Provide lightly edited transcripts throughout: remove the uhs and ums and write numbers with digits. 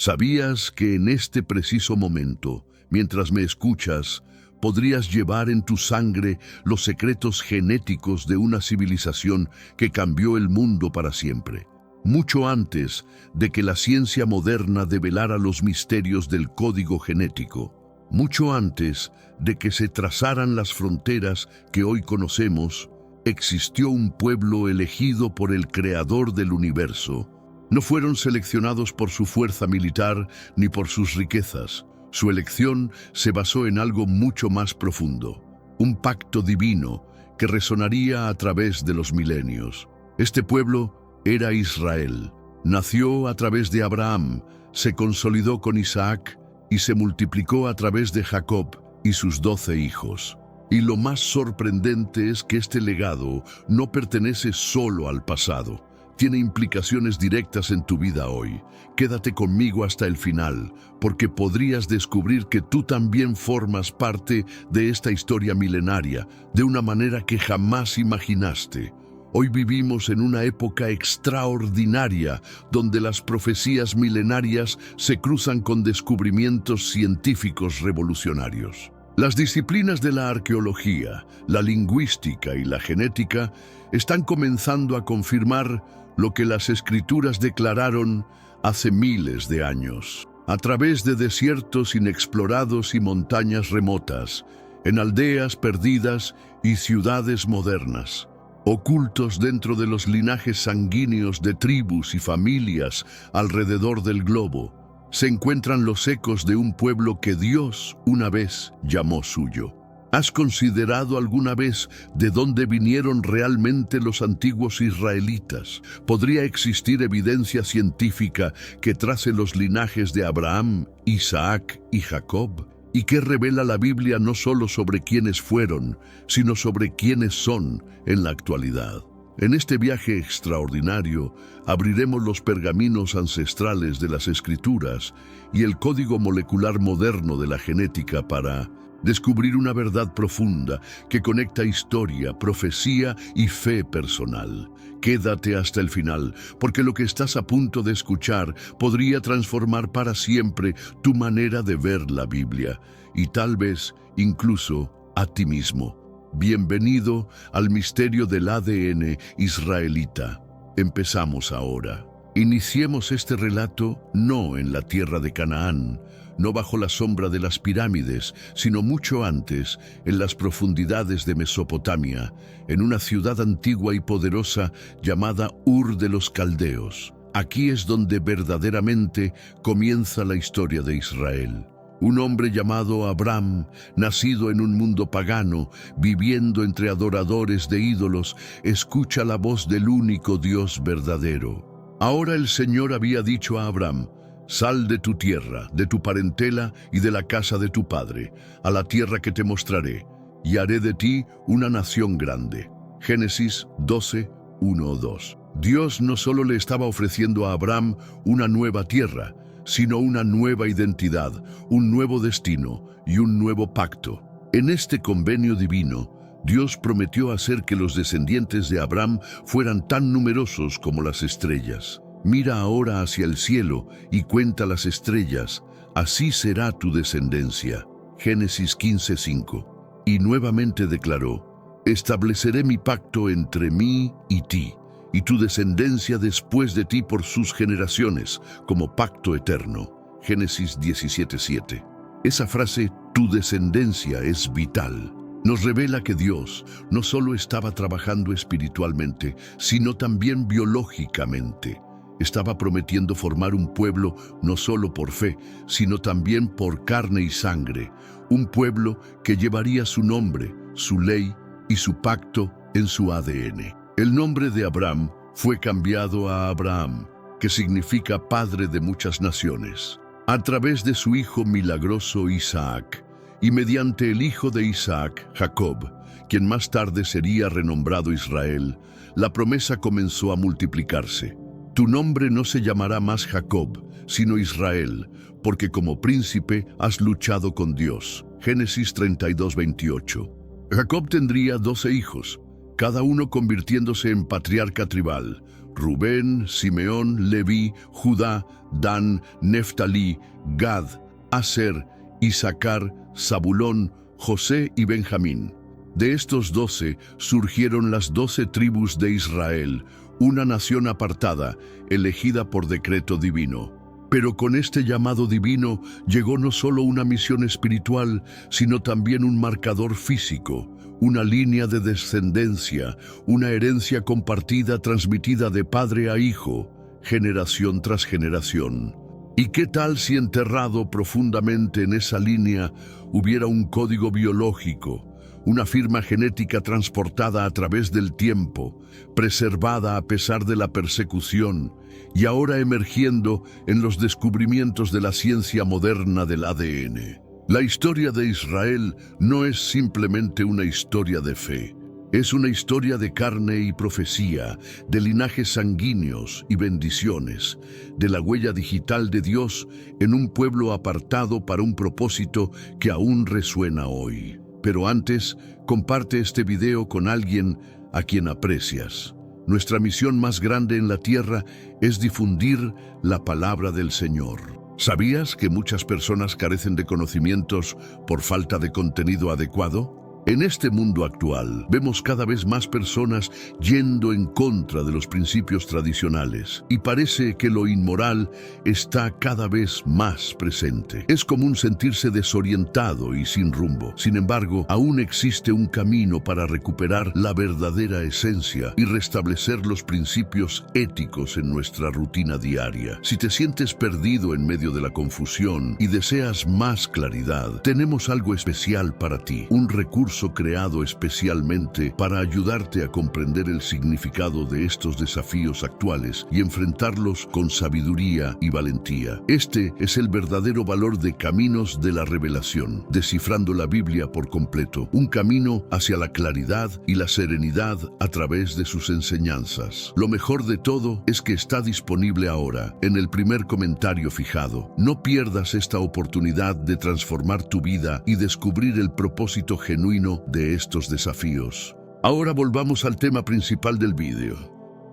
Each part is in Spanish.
¿Sabías que en este preciso momento, mientras me escuchas, podrías llevar en tu sangre los secretos genéticos de una civilización que cambió el mundo para siempre? Mucho antes de que la ciencia moderna develara los misterios del código genético, mucho antes de que se trazaran las fronteras que hoy conocemos, existió un pueblo elegido por el Creador del universo. No fueron seleccionados por su fuerza militar ni por sus riquezas. Su elección se basó en algo mucho más profundo, un pacto divino que resonaría a través de los milenios. Este pueblo era Israel. Nació a través de Abraham, se consolidó con Isaac y se multiplicó a través de Jacob y sus 12 hijos. Y lo más sorprendente es que este legado no pertenece solo al pasado. Tiene implicaciones directas en tu vida hoy. Quédate conmigo hasta el final, porque podrías descubrir que tú también formas parte de esta historia milenaria, de una manera que jamás imaginaste. Hoy vivimos en una época extraordinaria, donde las profecías milenarias se cruzan con descubrimientos científicos revolucionarios. Las disciplinas de la arqueología, la lingüística y la genética están comenzando a confirmar lo que las escrituras declararon hace miles de años. A través de desiertos inexplorados y montañas remotas, en aldeas perdidas y ciudades modernas, ocultos dentro de los linajes sanguíneos de tribus y familias alrededor del globo, se encuentran los ecos de un pueblo que Dios una vez llamó suyo. ¿Has considerado alguna vez de dónde vinieron realmente los antiguos israelitas? ¿Podría existir evidencia científica que trace los linajes de Abraham, Isaac y Jacob? ¿Y que revela la Biblia no solo sobre quiénes fueron, sino sobre quiénes son en la actualidad? En este viaje extraordinario, abriremos los pergaminos ancestrales de las Escrituras y el código molecular moderno de la genética para descubrir una verdad profunda que conecta historia, profecía y fe personal. Quédate hasta el final, porque lo que estás a punto de escuchar podría transformar para siempre tu manera de ver la Biblia y tal vez incluso a ti mismo. Bienvenido al misterio del ADN israelita. Empezamos ahora. Iniciemos este relato no en la tierra de Canaán, no bajo la sombra de las pirámides, sino mucho antes, en las profundidades de Mesopotamia, en una ciudad antigua y poderosa llamada Ur de los Caldeos. Aquí es donde verdaderamente comienza la historia de Israel. Un hombre llamado Abram, nacido en un mundo pagano, viviendo entre adoradores de ídolos, escucha la voz del único Dios verdadero. Ahora el Señor había dicho a Abram: sal de tu tierra, de tu parentela y de la casa de tu padre, a la tierra que te mostraré, y haré de ti una nación grande. Génesis 12, 1-2. Dios no solo le estaba ofreciendo a Abram una nueva tierra, sino una nueva identidad, un nuevo destino y un nuevo pacto. En este convenio divino, Dios prometió hacer que los descendientes de Abram fueran tan numerosos como las estrellas. Mira ahora hacia el cielo y cuenta las estrellas, así será tu descendencia. Génesis 15:5. Y nuevamente declaró: estableceré mi pacto entre mí y ti, y tu descendencia después de ti por sus generaciones, como pacto eterno. Génesis 17:7. Esa frase, tu descendencia, es vital. Nos revela que Dios no solo estaba trabajando espiritualmente, sino también biológicamente. Estaba prometiendo formar un pueblo no solo por fe, sino también por carne y sangre. Un pueblo que llevaría su nombre, su ley y su pacto en su ADN. El nombre de Abram fue cambiado a Abraham, que significa padre de muchas naciones, a través de su hijo milagroso Isaac, y mediante el hijo de Isaac, Jacob, quien más tarde sería renombrado Israel. La promesa comenzó a multiplicarse. Tu nombre no se llamará más Jacob, sino Israel, porque como príncipe has luchado con Dios. Génesis 32:28. Jacob tendría 12 hijos, cada uno convirtiéndose en patriarca tribal, Rubén, Simeón, Leví, Judá, Dan, Neftalí, Gad, Aser, Isaacar, Zabulón, José y Benjamín. De estos 12 surgieron las 12 tribus de Israel, una nación apartada, elegida por decreto divino. Pero con este llamado divino llegó no solo una misión espiritual, sino también un marcador físico, una línea de descendencia, una herencia compartida transmitida de padre a hijo, generación tras generación. ¿Y qué tal si enterrado profundamente en esa línea hubiera un código biológico, una firma genética transportada a través del tiempo, preservada a pesar de la persecución, y ahora emergiendo en los descubrimientos de la ciencia moderna del ADN? La historia de Israel no es simplemente una historia de fe. Es una historia de carne y profecía, de linajes sanguíneos y bendiciones, de la huella digital de Dios en un pueblo apartado para un propósito que aún resuena hoy. Pero antes, comparte este video con alguien a quien aprecias. Nuestra misión más grande en la tierra es difundir la palabra del Señor. ¿Sabías que muchas personas carecen de conocimientos por falta de contenido adecuado? En este mundo actual, vemos cada vez más personas yendo en contra de los principios tradicionales y parece que lo inmoral está cada vez más presente. Es común sentirse desorientado y sin rumbo. Sin embargo, aún existe un camino para recuperar la verdadera esencia y restablecer los principios éticos en nuestra rutina diaria. Si te sientes perdido en medio de la confusión y deseas más claridad, tenemos algo especial para ti, un recurso creado especialmente para ayudarte a comprender el significado de estos desafíos actuales y enfrentarlos con sabiduría y valentía. Este es el verdadero valor de Caminos de la Revelación, descifrando la Biblia por completo, un camino hacia la claridad y la serenidad a través de sus enseñanzas. Lo mejor de todo es que está disponible ahora, en el primer comentario fijado. No pierdas esta oportunidad de transformar tu vida y descubrir el propósito genuino de estos desafíos. Ahora volvamos al tema principal del vídeo.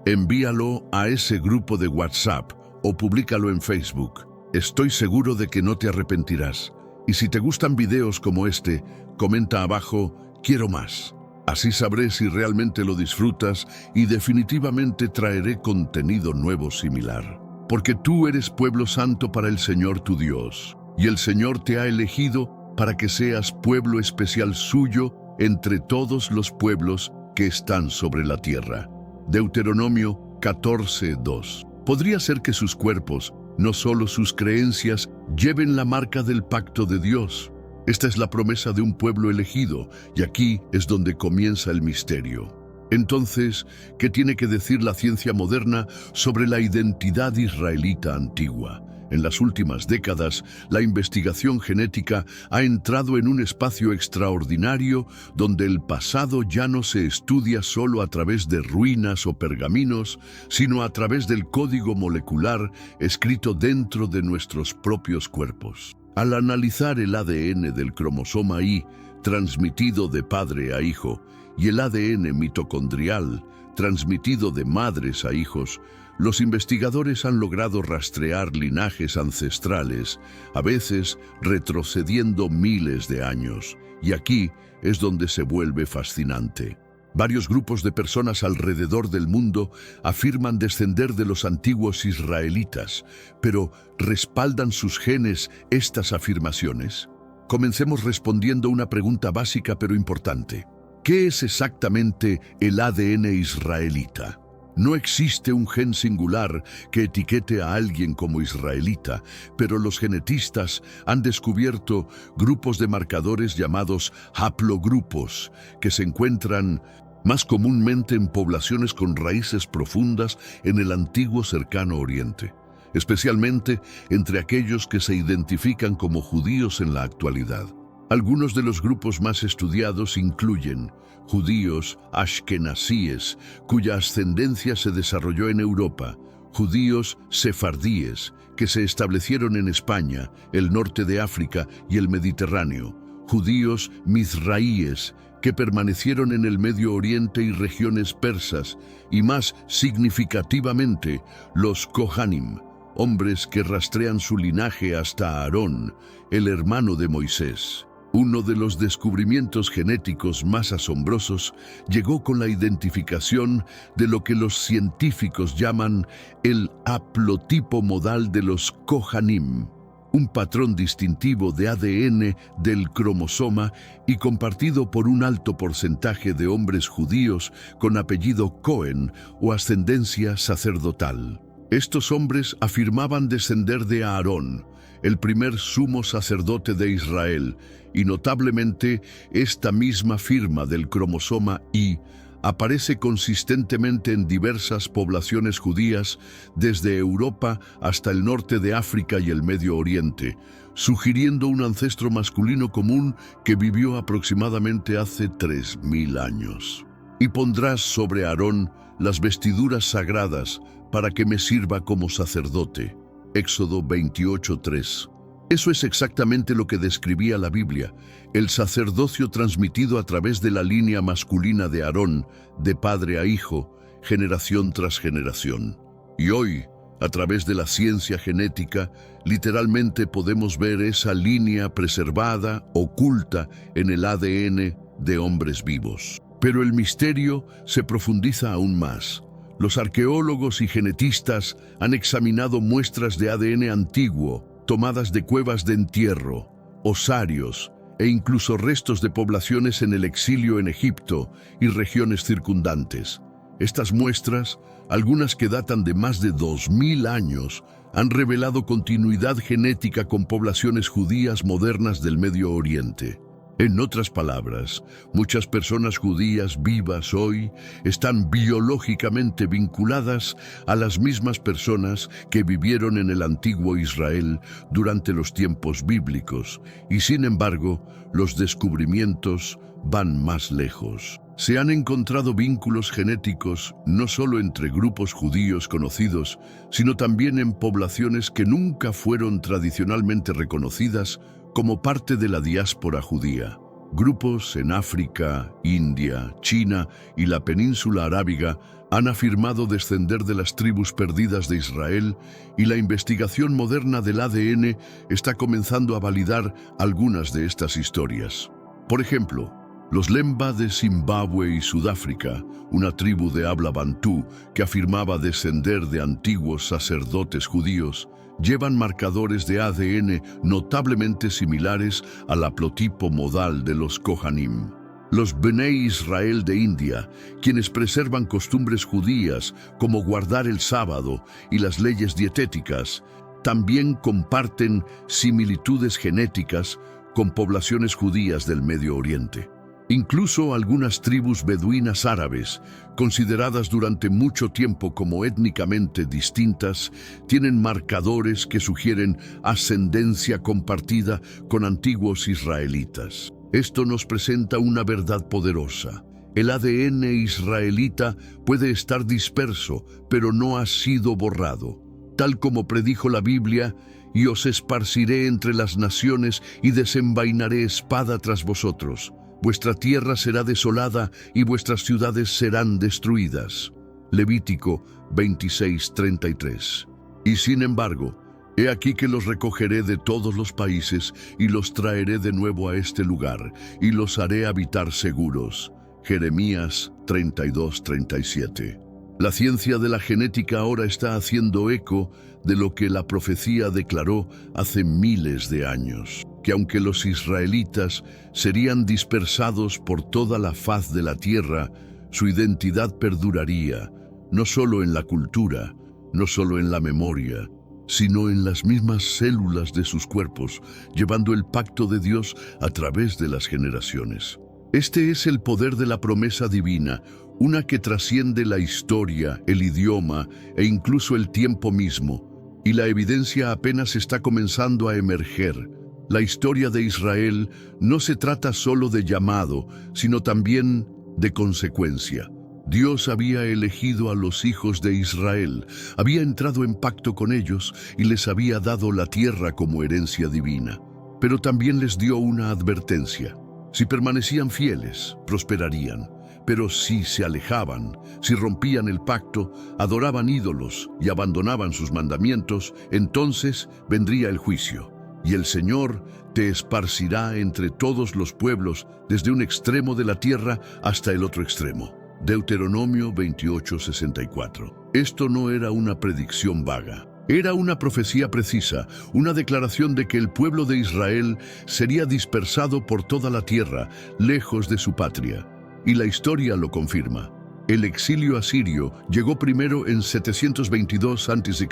Envíalo a ese grupo de WhatsApp o públicalo en Facebook. Estoy seguro de que no te arrepentirás. Y si te gustan videos como este, comenta abajo, quiero más. Así sabré si realmente lo disfrutas y definitivamente traeré contenido nuevo similar. Porque tú eres pueblo santo para el Señor tu Dios, y el Señor te ha elegido para que seas pueblo especial suyo entre todos los pueblos que están sobre la tierra. Deuteronomio 14:2. Podría ser que sus cuerpos, no solo sus creencias, lleven la marca del pacto de Dios. Esta es la promesa de un pueblo elegido, y aquí es donde comienza el misterio. Entonces, ¿qué tiene que decir la ciencia moderna sobre la identidad israelita antigua? En las últimas décadas, la investigación genética ha entrado en un espacio extraordinario donde el pasado ya no se estudia solo a través de ruinas o pergaminos, sino a través del código molecular escrito dentro de nuestros propios cuerpos. Al analizar el ADN del cromosoma Y, transmitido de padre a hijo, y el ADN mitocondrial, transmitido de madres a hijos, los investigadores han logrado rastrear linajes ancestrales, a veces retrocediendo miles de años. Y aquí es donde se vuelve fascinante. Varios grupos de personas alrededor del mundo afirman descender de los antiguos israelitas, pero ¿respaldan sus genes estas afirmaciones? Comencemos respondiendo una pregunta básica pero importante. ¿Qué es exactamente el ADN israelita? No existe un gen singular que etiquete a alguien como israelita, pero los genetistas han descubierto grupos de marcadores llamados haplogrupos, que se encuentran más comúnmente en poblaciones con raíces profundas en el antiguo cercano oriente, especialmente entre aquellos que se identifican como judíos en la actualidad. Algunos de los grupos más estudiados incluyen judíos ashkenazíes, cuya ascendencia se desarrolló en Europa, judíos sefardíes, que se establecieron en España, el norte de África y el Mediterráneo, judíos mizraíes, que permanecieron en el Medio Oriente y regiones persas, y más significativamente, los Kohanim, hombres que rastrean su linaje hasta Aarón, el hermano de Moisés. Uno de los descubrimientos genéticos más asombrosos llegó con la identificación de lo que los científicos llaman el haplotipo modal de los Kohanim, un patrón distintivo de ADN del cromosoma y compartido por un alto porcentaje de hombres judíos con apellido Cohen o ascendencia sacerdotal. Estos hombres afirmaban descender de Aarón, el primer sumo sacerdote de Israel, y notablemente esta misma firma del cromosoma Y aparece consistentemente en diversas poblaciones judías desde Europa hasta el norte de África y el Medio Oriente, sugiriendo un ancestro masculino común que vivió aproximadamente hace 3000 años. Y pondrás sobre Aarón las vestiduras sagradas para que me sirva como sacerdote. Éxodo 28:3. Eso es exactamente lo que describía la Biblia, el sacerdocio transmitido a través de la línea masculina de Aarón, de padre a hijo, generación tras generación. Y hoy, a través de la ciencia genética, literalmente podemos ver esa línea preservada, oculta en el ADN de hombres vivos. Pero el misterio se profundiza aún más. Los arqueólogos y genetistas han examinado muestras de ADN antiguo, tomadas de cuevas de entierro, osarios e incluso restos de poblaciones en el exilio en Egipto y regiones circundantes. Estas muestras, algunas que datan de más de 2000 años, han revelado continuidad genética con poblaciones judías modernas del Medio Oriente. En otras palabras, muchas personas judías vivas hoy están biológicamente vinculadas a las mismas personas que vivieron en el antiguo Israel durante los tiempos bíblicos, y sin embargo, los descubrimientos van más lejos. Se han encontrado vínculos genéticos no solo entre grupos judíos conocidos, sino también en poblaciones que nunca fueron tradicionalmente reconocidas como parte de la diáspora judía. Grupos en África, India, China y la península arábiga han afirmado descender de las tribus perdidas de Israel, y la investigación moderna del ADN está comenzando a validar algunas de estas historias. Por ejemplo, los Lemba de Zimbabue y Sudáfrica, una tribu de habla bantú que afirmaba descender de antiguos sacerdotes judíos, llevan marcadores de ADN notablemente similares al haplotipo modal de los Kohanim. Los Bnei Israel de India, quienes preservan costumbres judías como guardar el sábado y las leyes dietéticas, también comparten similitudes genéticas con poblaciones judías del Medio Oriente. Incluso algunas tribus beduinas árabes, consideradas durante mucho tiempo como étnicamente distintas, tienen marcadores que sugieren ascendencia compartida con antiguos israelitas. Esto nos presenta una verdad poderosa. El ADN israelita puede estar disperso, pero no ha sido borrado. Tal como predijo la Biblia, y os esparciré entre las naciones y desenvainaré espada tras vosotros. Vuestra tierra será desolada y vuestras ciudades serán destruidas. Levítico 26:33. Y sin embargo, he aquí que los recogeré de todos los países y los traeré de nuevo a este lugar y los haré habitar seguros. Jeremías 32:37. La ciencia de la genética ahora está haciendo eco de lo que la profecía declaró hace miles de años, que aunque los israelitas serían dispersados por toda la faz de la tierra, su identidad perduraría, no solo en la cultura, no solo en la memoria, sino en las mismas células de sus cuerpos, llevando el pacto de Dios a través de las generaciones. Este es el poder de la promesa divina, una que trasciende la historia, el idioma e incluso el tiempo mismo, y la evidencia apenas está comenzando a emerger. La historia de Israel no se trata solo de llamado, sino también de consecuencia. Dios había elegido a los hijos de Israel, había entrado en pacto con ellos y les había dado la tierra como herencia divina. Pero también les dio una advertencia. Si permanecían fieles, prosperarían, pero si se alejaban, si rompían el pacto, adoraban ídolos y abandonaban sus mandamientos, entonces vendría el juicio, y el Señor te esparcirá entre todos los pueblos, desde un extremo de la tierra hasta el otro extremo. Deuteronomio 28:64. Esto no era una predicción vaga. Era una profecía precisa, una declaración de que el pueblo de Israel sería dispersado por toda la tierra, lejos de su patria. Y la historia lo confirma. El exilio asirio llegó primero en 722 a.C.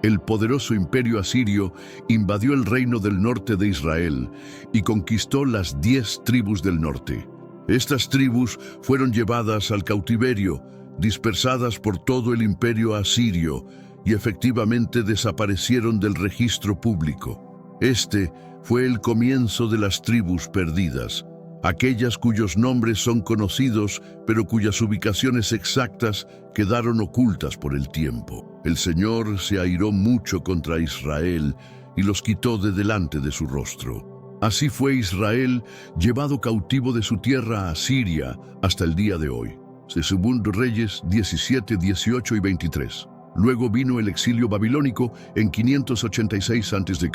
El poderoso imperio asirio invadió el reino del norte de Israel y conquistó las 10 tribus del norte. Estas tribus fueron llevadas al cautiverio, dispersadas por todo el imperio asirio, y efectivamente desaparecieron del registro público. Este fue el comienzo de las tribus perdidas, aquellas cuyos nombres son conocidos, pero cuyas ubicaciones exactas quedaron ocultas por el tiempo. El Señor se airó mucho contra Israel y los quitó de delante de su rostro. Así fue Israel llevado cautivo de su tierra a Siria hasta el día de hoy. Segundo Reyes 17, 18 y 23. Luego vino el exilio babilónico en 586 a.C.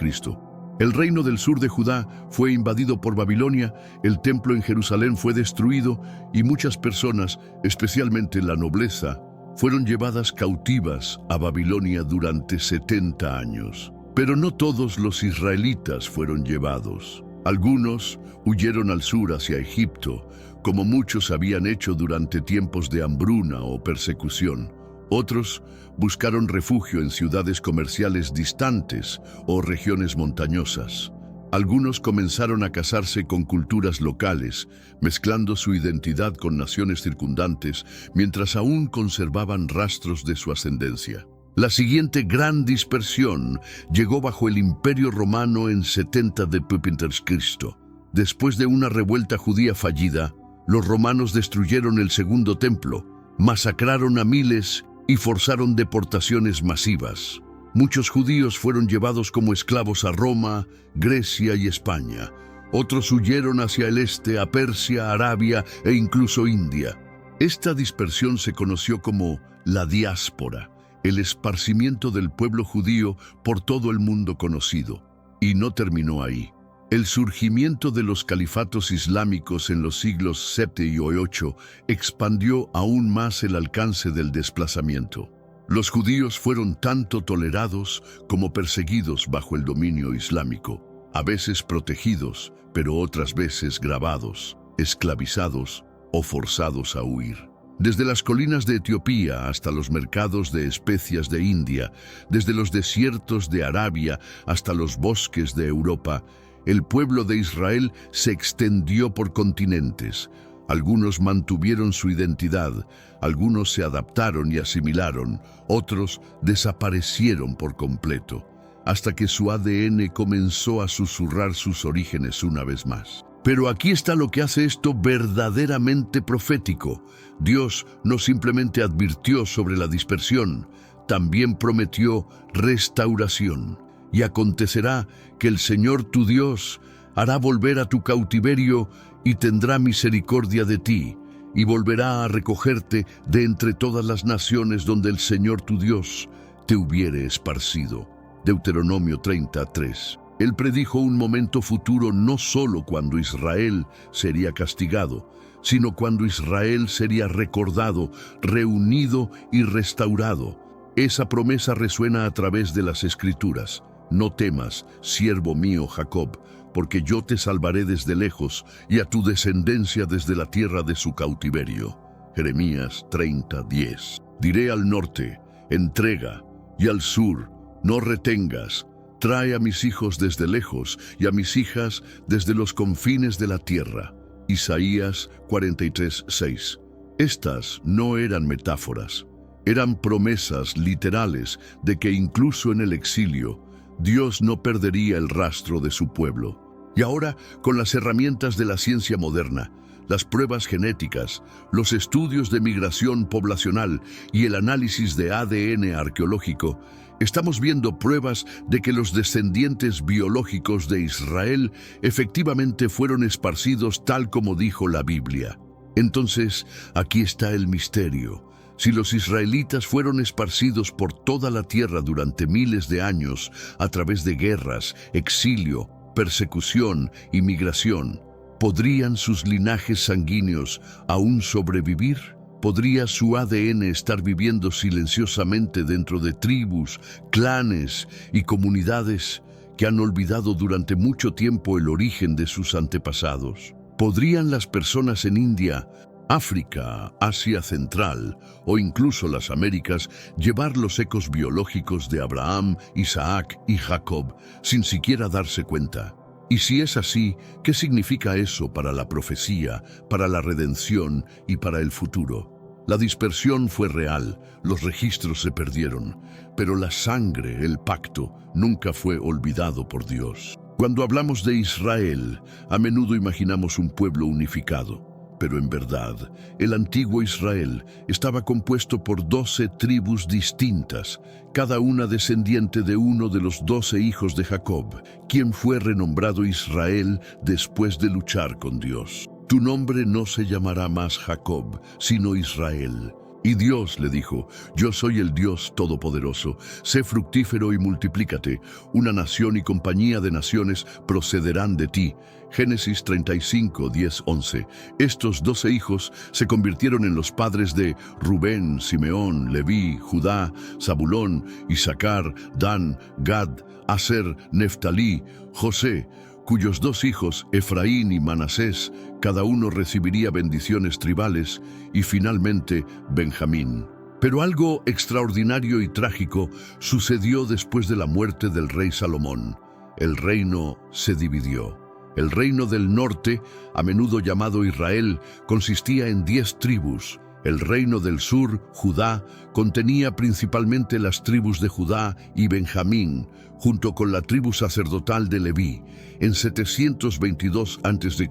El reino del sur de Judá fue invadido por Babilonia, el templo en Jerusalén fue destruido y muchas personas, especialmente la nobleza, fueron llevadas cautivas a Babilonia durante 70 años. Pero no todos los israelitas fueron llevados. Algunos huyeron al sur hacia Egipto, como muchos habían hecho durante tiempos de hambruna o persecución. Otros buscaron refugio en ciudades comerciales distantes o regiones montañosas. Algunos comenzaron a casarse con culturas locales, mezclando su identidad con naciones circundantes, mientras aún conservaban rastros de su ascendencia. La siguiente gran dispersión llegó bajo el Imperio Romano en 70 d.C. Después de una revuelta judía fallida, los romanos destruyeron el segundo templo, masacraron a miles y forzaron deportaciones masivas. Muchos judíos fueron llevados como esclavos a Roma, Grecia y España. Otros huyeron hacia el este, a Persia, Arabia e incluso India. Esta dispersión se conoció como la diáspora, el esparcimiento del pueblo judío por todo el mundo conocido. Y no terminó ahí. El surgimiento de los califatos islámicos en los siglos VII y VIII expandió aún más el alcance del desplazamiento. Los judíos fueron tanto tolerados como perseguidos bajo el dominio islámico, a veces protegidos, pero otras veces grabados, esclavizados o forzados a huir. Desde las colinas de Etiopía hasta los mercados de especias de India, desde los desiertos de Arabia hasta los bosques de Europa, el pueblo de Israel se extendió por continentes. Algunos mantuvieron su identidad, algunos se adaptaron y asimilaron, otros desaparecieron por completo, hasta que su ADN comenzó a susurrar sus orígenes una vez más. Pero aquí está lo que hace esto verdaderamente profético. Dios no simplemente advirtió sobre la dispersión, también prometió restauración. Y acontecerá que el Señor tu Dios hará volver a tu cautiverio y tendrá misericordia de ti, y volverá a recogerte de entre todas las naciones donde el Señor tu Dios te hubiere esparcido. Deuteronomio 33. Él predijo un momento futuro no solo cuando Israel sería castigado, sino cuando Israel sería recordado, reunido y restaurado. Esa promesa resuena a través de las Escrituras. No temas, siervo mío Jacob, porque yo te salvaré desde lejos y a tu descendencia desde la tierra de su cautiverio. Jeremías 30:10. Diré al norte, entrega, y al sur, no retengas. Trae a mis hijos desde lejos y a mis hijas desde los confines de la tierra. Isaías 43:6. Estas no eran metáforas, eran promesas literales de que incluso en el exilio, Dios no perdería el rastro de su pueblo. Y ahora, con las herramientas de la ciencia moderna, las pruebas genéticas, los estudios de migración poblacional y el análisis de ADN arqueológico, estamos viendo pruebas de que los descendientes biológicos de Israel efectivamente fueron esparcidos tal como dijo la Biblia. Entonces, aquí está el misterio. Si los israelitas fueron esparcidos por toda la tierra durante miles de años a través de guerras, exilio, persecución y migración, ¿podrían sus linajes sanguíneos aún sobrevivir? ¿Podría su ADN estar viviendo silenciosamente dentro de tribus, clanes y comunidades que han olvidado durante mucho tiempo el origen de sus antepasados? ¿Podrían las personas en India, África, Asia Central o incluso las Américas llevar los ecos biológicos de Abraham, Isaac y Jacob sin siquiera darse cuenta? Y si es así, ¿qué significa eso para la profecía, para la redención y para el futuro? La dispersión fue real, los registros se perdieron, pero la sangre, el pacto, nunca fue olvidado por Dios. Cuando hablamos de Israel, a menudo imaginamos un pueblo unificado. Pero en verdad, el antiguo Israel estaba compuesto por 12 tribus distintas, cada una descendiente de uno de los 12 hijos de Jacob, quien fue renombrado Israel después de luchar con Dios. Tu nombre no se llamará más Jacob, sino Israel. Y Dios le dijo, yo soy el Dios Todopoderoso, sé fructífero y multiplícate, una nación y compañía de naciones procederán de ti. Génesis 35, 10, 11. Estos 12 hijos se convirtieron en los padres de Rubén, Simeón, Leví, Judá, Zabulón, Isaacar, Dan, Gad, Aser, Neftalí, José, cuyos 2 hijos, Efraín y Manasés, cada uno recibiría bendiciones tribales, y finalmente Benjamín. Pero algo extraordinario y trágico sucedió después de la muerte del rey Salomón. El reino se dividió. El reino del norte, a menudo llamado Israel, consistía en 10 tribus. El reino del sur, Judá, contenía principalmente las tribus de Judá y Benjamín, junto con la tribu sacerdotal de Leví. En 722 a.C.,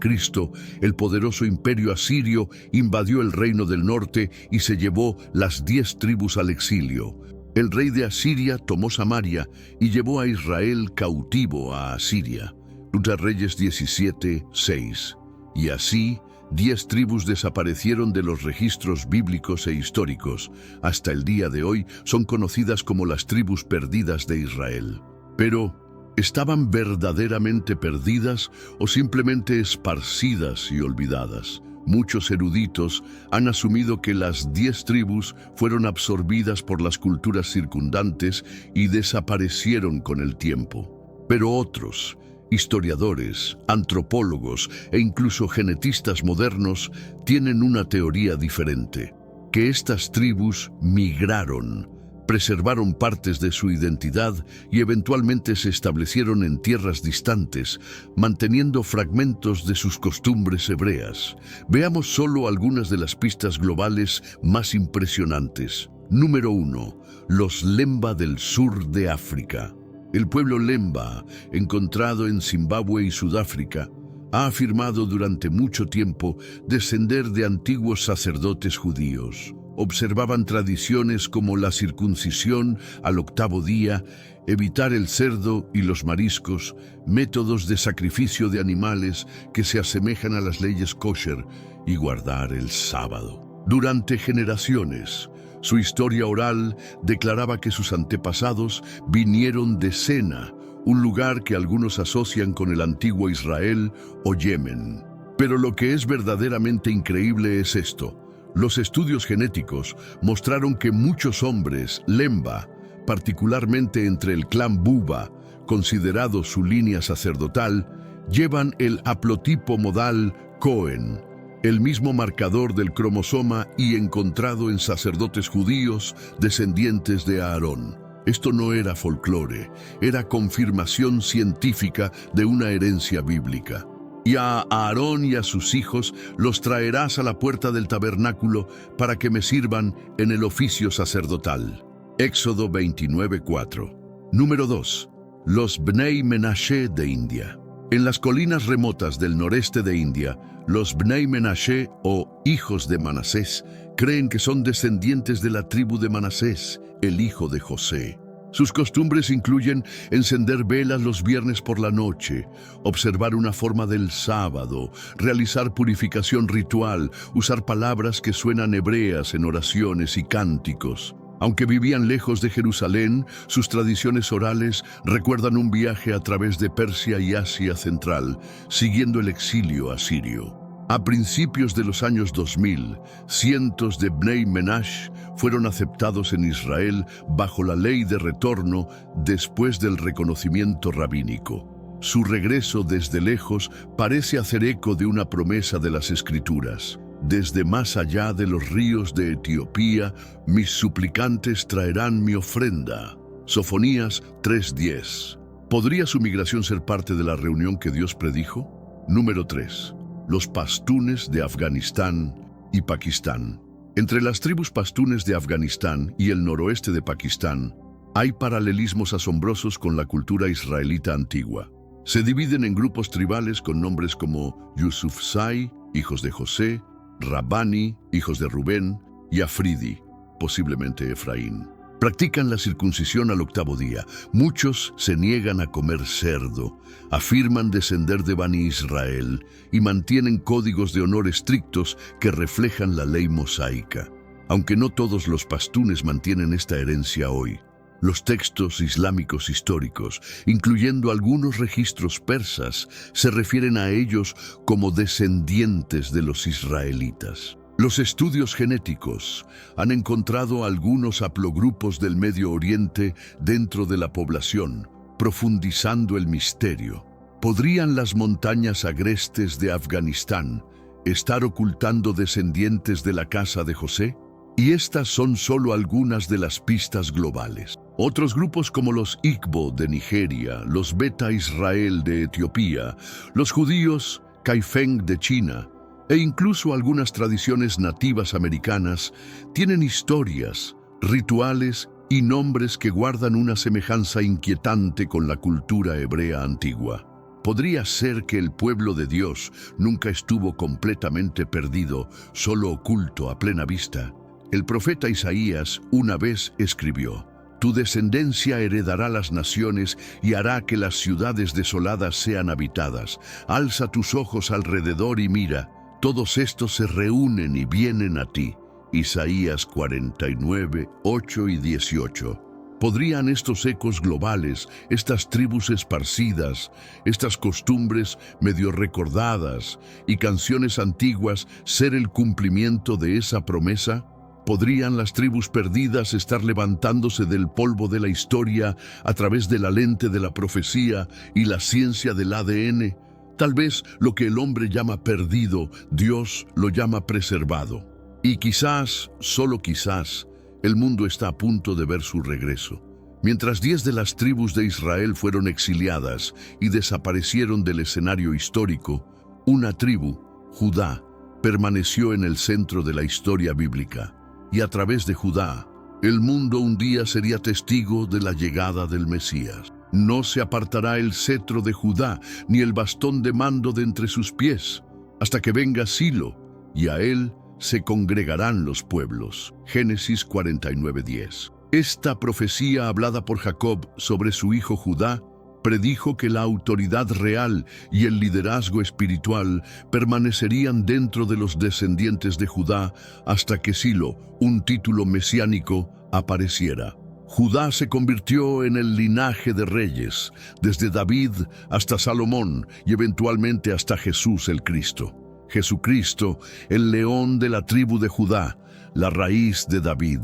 el poderoso imperio asirio invadió el reino del norte y se llevó las 10 tribus al exilio. El rey de Asiria tomó Samaria y llevó a Israel cautivo a Asiria. Reyes 17, 6. Y así, 10 tribus desaparecieron de los registros bíblicos e históricos. Hasta el día de hoy son conocidas como las tribus perdidas de Israel. Pero, ¿estaban verdaderamente perdidas o simplemente esparcidas y olvidadas? Muchos eruditos han asumido que las 10 tribus fueron absorbidas por las culturas circundantes y desaparecieron con el tiempo. Pero otros, historiadores, antropólogos e incluso genetistas modernos tienen una teoría diferente, que estas tribus migraron, preservaron partes de su identidad y eventualmente se establecieron en tierras distantes, manteniendo fragmentos de sus costumbres hebreas. Veamos solo algunas de las pistas globales más impresionantes. Número 1. Los Lemba del sur de África. El pueblo Lemba, encontrado en Zimbabue y Sudáfrica, ha afirmado durante mucho tiempo descender de antiguos sacerdotes judíos. Observaban tradiciones como la circuncisión al 8º día, evitar el cerdo y los mariscos, métodos de sacrificio de animales que se asemejan a las leyes kosher y guardar el sábado. Durante generaciones, su historia oral declaraba que sus antepasados vinieron de Sena, un lugar que algunos asocian con el antiguo Israel o Yemen. Pero lo que es verdaderamente increíble es esto. Los estudios genéticos mostraron que muchos hombres Lemba, particularmente entre el clan Buba, considerado su línea sacerdotal, llevan el haplotipo modal Cohen, el mismo marcador del cromosoma y encontrado en sacerdotes judíos descendientes de Aarón. Esto no era folclore, era confirmación científica de una herencia bíblica. Y a Aarón y a sus hijos los traerás a la puerta del tabernáculo para que me sirvan en el oficio sacerdotal. Éxodo 29:4. Número 2. Los Bnei Menashe de India. En las colinas remotas del noreste de India, los Bnei Menashe o hijos de Manasés creen que son descendientes de la tribu de Manasés, el hijo de José. Sus costumbres incluyen encender velas los viernes por la noche, observar una forma del sábado, realizar purificación ritual, usar palabras que suenan hebreas en oraciones y cánticos. Aunque vivían lejos de Jerusalén, sus tradiciones orales recuerdan un viaje a través de Persia y Asia Central, siguiendo el exilio asirio. A principios de los años 2000, cientos de Bnei Menash fueron aceptados en Israel bajo la ley de retorno después del reconocimiento rabínico. Su regreso desde lejos parece hacer eco de una promesa de las Escrituras. Desde más allá de los ríos de Etiopía, mis suplicantes traerán mi ofrenda. Sofonías 3:10. ¿Podría su migración ser parte de la reunión que Dios predijo? Número 3. Los pastunes de Afganistán y Pakistán. Entre las tribus pastunes de Afganistán y el noroeste de Pakistán, hay paralelismos asombrosos con la cultura israelita antigua. Se dividen en grupos tribales con nombres como Yusufzai, hijos de José, Rabani, hijos de Rubén, y Afridi, posiblemente Efraín. Practican la circuncisión al 8º día. Muchos se niegan a comer cerdo, afirman descender de Bani Israel y mantienen códigos de honor estrictos que reflejan la ley mosaica. Aunque no todos los pastunes mantienen esta herencia hoy, los textos islámicos históricos, incluyendo algunos registros persas, se refieren a ellos como descendientes de los israelitas. Los estudios genéticos han encontrado algunos haplogrupos del Medio Oriente dentro de la población, profundizando el misterio. ¿Podrían las montañas agrestes de Afganistán estar ocultando descendientes de la casa de José? Y estas son solo algunas de las pistas globales. Otros grupos como los Igbo de Nigeria, los Beta Israel de Etiopía, los judíos Kaifeng de China, e incluso algunas tradiciones nativas americanas tienen historias, rituales y nombres que guardan una semejanza inquietante con la cultura hebrea antigua. ¿Podría ser que el pueblo de Dios nunca estuvo completamente perdido, solo oculto a plena vista? El profeta Isaías una vez escribió: «Tu descendencia heredará las naciones y hará que las ciudades desoladas sean habitadas. Alza tus ojos alrededor y mira. Todos estos se reúnen y vienen a ti». Isaías 49, 8 y 18. ¿Podrían estos ecos globales, estas tribus esparcidas, estas costumbres medio recordadas y canciones antiguas ser el cumplimiento de esa promesa? ¿Podrían las tribus perdidas estar levantándose del polvo de la historia a través de la lente de la profecía y la ciencia del ADN? Tal vez lo que el hombre llama perdido, Dios lo llama preservado. Y quizás, solo quizás, el mundo está a punto de ver su regreso. Mientras 10 de las tribus de Israel fueron exiliadas y desaparecieron del escenario histórico, una tribu, Judá, permaneció en el centro de la historia bíblica. Y a través de Judá, el mundo un día sería testigo de la llegada del Mesías. No se apartará el cetro de Judá, ni el bastón de mando de entre sus pies, hasta que venga Silo, y a él se congregarán los pueblos. Génesis 49:10. Esta profecía hablada por Jacob sobre su hijo Judá predijo que la autoridad real y el liderazgo espiritual permanecerían dentro de los descendientes de Judá hasta que Silo, un título mesiánico, apareciera. Judá se convirtió en el linaje de reyes, desde David hasta Salomón y eventualmente hasta Jesús el Cristo. Jesucristo, el león de la tribu de Judá, la raíz de David.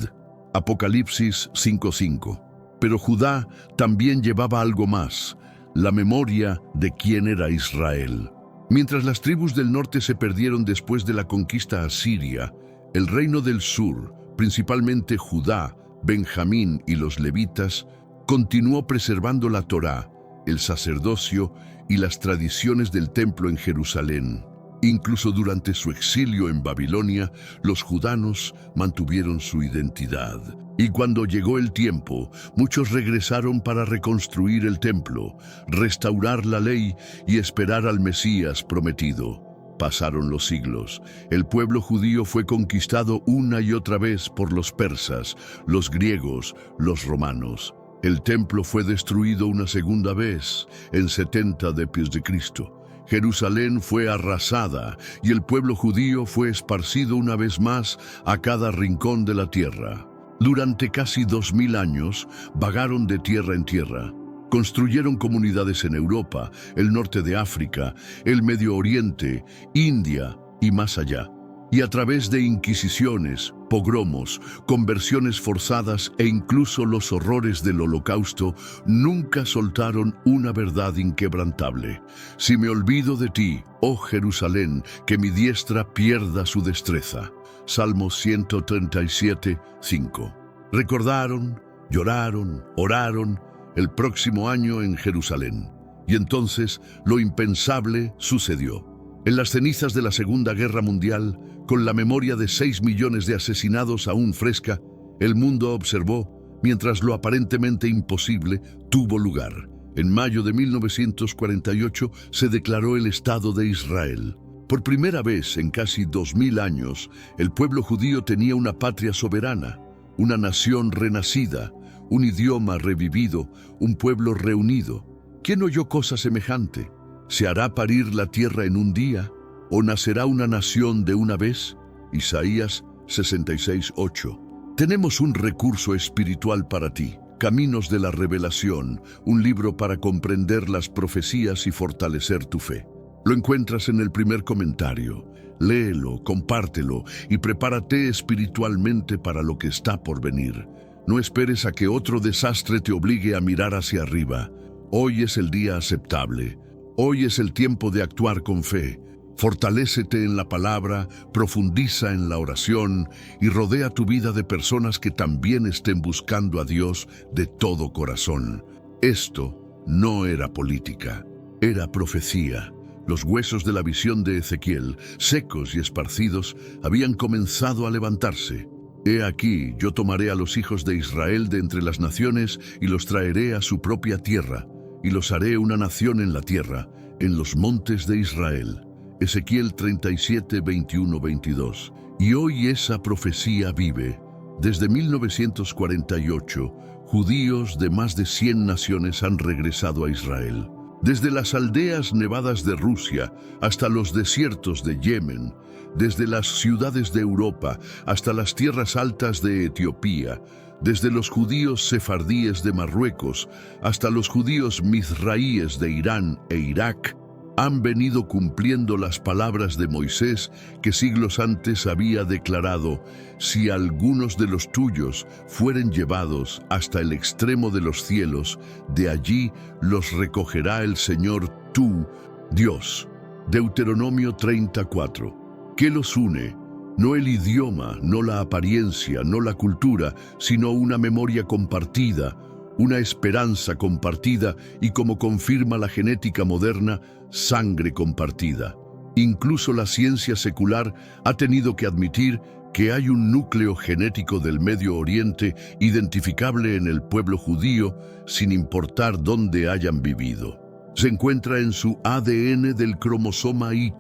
Apocalipsis 5:5. Pero Judá también llevaba algo más, la memoria de quién era Israel. Mientras las tribus del norte se perdieron después de la conquista asiria, el reino del sur, principalmente Judá, Benjamín y los levitas, continuó preservando la Torá, el sacerdocio y las tradiciones del templo en Jerusalén. Incluso durante su exilio en Babilonia, los judanos mantuvieron su identidad. Y cuando llegó el tiempo, muchos regresaron para reconstruir el templo, restaurar la ley y esperar al Mesías prometido. Pasaron los siglos. El pueblo judío fue conquistado una y otra vez por los persas, los griegos, los romanos. El templo fue destruido una segunda vez, en 70 después de Cristo. Jerusalén fue arrasada y el pueblo judío fue esparcido una vez más a cada rincón de la tierra. Durante casi 2000 años vagaron de tierra en tierra. Construyeron comunidades en Europa, el norte de África, el Medio Oriente, India y más allá. Y a través de inquisiciones, pogromos, conversiones forzadas e incluso los horrores del Holocausto, nunca soltaron una verdad inquebrantable. Si me olvido de ti, oh Jerusalén, que mi diestra pierda su destreza. Salmo 137, 5. Recordaron, lloraron, oraron el próximo año en Jerusalén. Y entonces lo impensable sucedió. En las cenizas de la Segunda Guerra Mundial, con la memoria de 6 millones de asesinados aún fresca, el mundo observó mientras lo aparentemente imposible tuvo lugar. En mayo de 1948 se declaró el Estado de Israel. Por primera vez en casi 2000 años, el pueblo judío tenía una patria soberana, una nación renacida, un idioma revivido, un pueblo reunido. ¿Quién oyó cosa semejante? ¿Se hará parir la tierra en un día? ¿O nacerá una nación de una vez? Isaías 66:8. Tenemos un recurso espiritual para ti, Caminos de la Revelación, un libro para comprender las profecías y fortalecer tu fe. Lo encuentras en el primer comentario. Léelo, compártelo y prepárate espiritualmente para lo que está por venir. No esperes a que otro desastre te obligue a mirar hacia arriba. Hoy es el día aceptable. Hoy es el tiempo de actuar con fe. Fortalécete en la palabra, profundiza en la oración y rodea tu vida de personas que también estén buscando a Dios de todo corazón. Esto no era política, era profecía. Los huesos de la visión de Ezequiel, secos y esparcidos, habían comenzado a levantarse. He aquí, yo tomaré a los hijos de Israel de entre las naciones y los traeré a su propia tierra, y los haré una nación en la tierra, en los montes de Israel. Ezequiel 37, 21, 22. Y hoy esa profecía vive. Desde 1948, judíos de más de 100 naciones han regresado a Israel. Desde las aldeas nevadas de Rusia hasta los desiertos de Yemen, desde las ciudades de Europa hasta las tierras altas de Etiopía, desde los judíos sefardíes de Marruecos hasta los judíos mizraíes de Irán e Irak, han venido cumpliendo las palabras de Moisés que siglos antes había declarado: si algunos de los tuyos fueren llevados hasta el extremo de los cielos, de allí los recogerá el Señor tú, Dios. Deuteronomio 34. ¿Qué los une? No el idioma, no la apariencia, no la cultura, sino una memoria compartida, una esperanza compartida y, como confirma la genética moderna, sangre compartida. Incluso la ciencia secular ha tenido que admitir que hay un núcleo genético del Medio Oriente identificable en el pueblo judío sin importar dónde hayan vivido. Se encuentra en su ADN del cromosoma Y,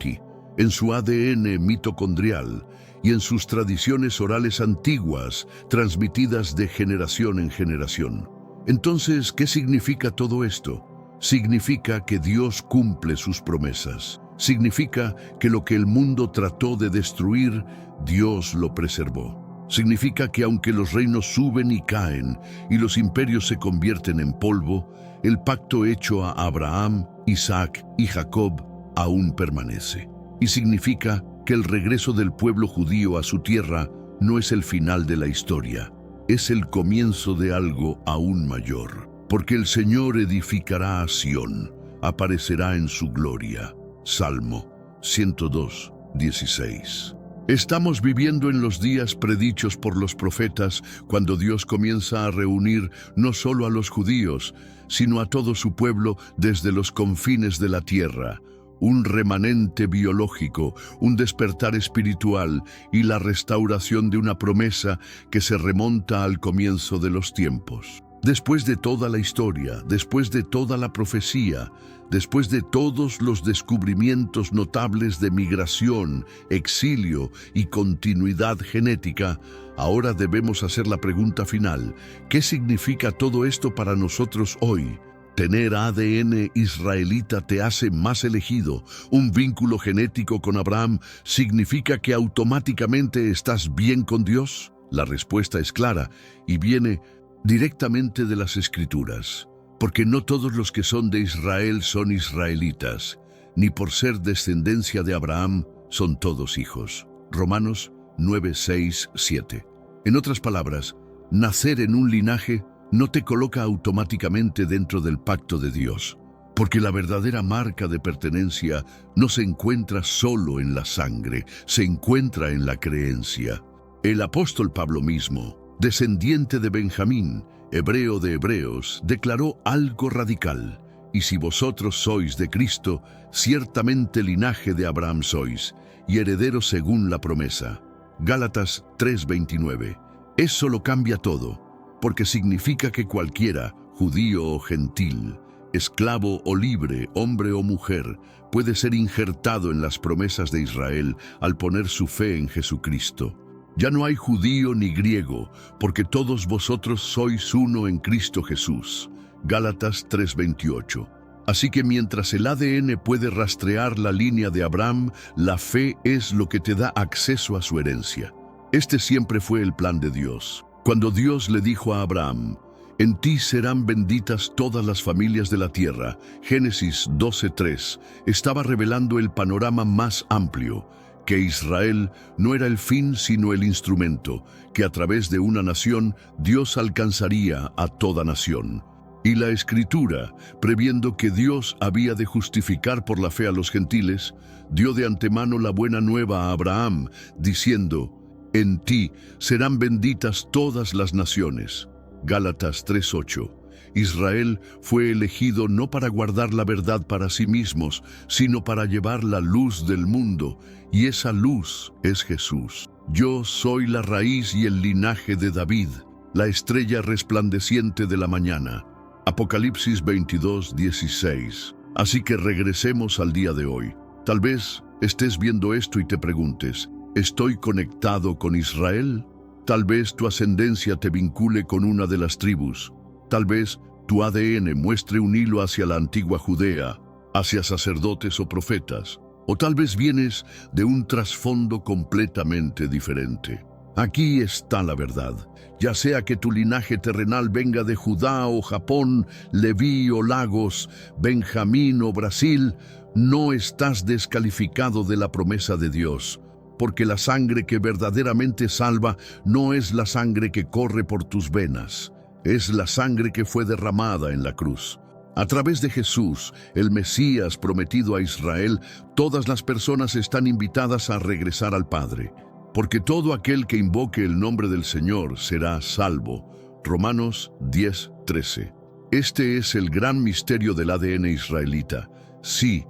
en su ADN mitocondrial y en sus tradiciones orales antiguas transmitidas de generación en generación. Entonces, ¿qué significa todo esto? Significa que Dios cumple sus promesas. Significa que lo que el mundo trató de destruir, Dios lo preservó. Significa que aunque los reinos suben y caen y los imperios se convierten en polvo, el pacto hecho a Abraham, Isaac y Jacob aún permanece. Y significa que el regreso del pueblo judío a su tierra no es el final de la historia. Es el comienzo de algo aún mayor, porque el Señor edificará a Sión, aparecerá en su gloria. Salmo 102, 16. Estamos viviendo en los días predichos por los profetas, cuando Dios comienza a reunir no solo a los judíos, sino a todo su pueblo desde los confines de la tierra. un remanente biológico, un despertar espiritual y la restauración de una promesa que se remonta al comienzo de los tiempos. Después de toda la historia, después de toda la profecía, después de todos los descubrimientos notables de migración, exilio y continuidad genética, ahora debemos hacer la pregunta final: ¿qué significa todo esto para nosotros hoy? Tener ADN israelita te hace más elegido. Un vínculo genético con Abraham significa que automáticamente estás bien con Dios. La respuesta es clara y viene directamente de las Escrituras, porque no todos los que son de Israel son israelitas, ni por ser descendencia de Abraham son todos hijos. Romanos 9, 6, 7. En otras palabras, nacer en un linaje no te coloca automáticamente dentro del pacto de Dios, porque la verdadera marca de pertenencia no se encuentra solo en la sangre, se encuentra en la creencia. El apóstol Pablo mismo, descendiente de Benjamín, hebreo de hebreos, declaró algo radical: y si vosotros sois de Cristo, ciertamente linaje de Abraham sois, y herederos según la promesa. Gálatas 3:29. Eso lo cambia todo, porque significa que cualquiera, judío o gentil, esclavo o libre, hombre o mujer, puede ser injertado en las promesas de Israel al poner su fe en Jesucristo. Ya no hay judío ni griego, porque todos vosotros sois uno en Cristo Jesús. Gálatas 3:28. Así que mientras el ADN puede rastrear la línea de Abraham, la fe es lo que te da acceso a su herencia. Este siempre fue el plan de Dios. Cuando Dios le dijo a Abraham: en ti serán benditas todas las familias de la tierra, Génesis 12:3, estaba revelando el panorama más amplio, que Israel no era el fin sino el instrumento, que a través de una nación Dios alcanzaría a toda nación. Y la Escritura, previendo que Dios había de justificar por la fe a los gentiles, dio de antemano la buena nueva a Abraham, diciendo: en ti serán benditas todas las naciones. Gálatas 3:8. Israel fue elegido no para guardar la verdad para sí mismos, sino para llevar la luz del mundo, y esa luz es Jesús. Yo soy la raíz y el linaje de David, la estrella resplandeciente de la mañana. Apocalipsis 22:16. Así que regresemos al día de hoy. Tal vez estés viendo esto y te preguntes: ¿estoy conectado con Israel? Tal vez tu ascendencia te vincule con una de las tribus. Tal vez tu ADN muestre un hilo hacia la antigua Judea, hacia sacerdotes o profetas. O tal vez vienes de un trasfondo completamente diferente. Aquí está la verdad. Ya sea que tu linaje terrenal venga de Judá o Japón, Leví o Lagos, Benjamín o Brasil, no estás descalificado de la promesa de Dios, porque la sangre que verdaderamente salva no es la sangre que corre por tus venas, es la sangre que fue derramada en la cruz. A través de Jesús, el Mesías prometido a Israel, todas las personas están invitadas a regresar al Padre, porque todo aquel que invoque el nombre del Señor será salvo. Romanos 10:13. Este es el gran misterio del ADN israelita. Sí,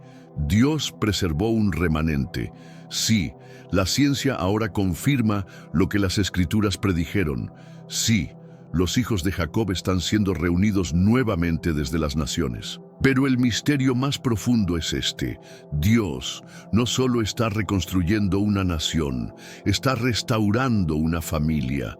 Dios preservó un remanente. Sí, la ciencia ahora confirma lo que las Escrituras predijeron. Sí, los hijos de Jacob están siendo reunidos nuevamente desde las naciones. Pero el misterio más profundo es este: Dios no solo está reconstruyendo una nación, está restaurando una familia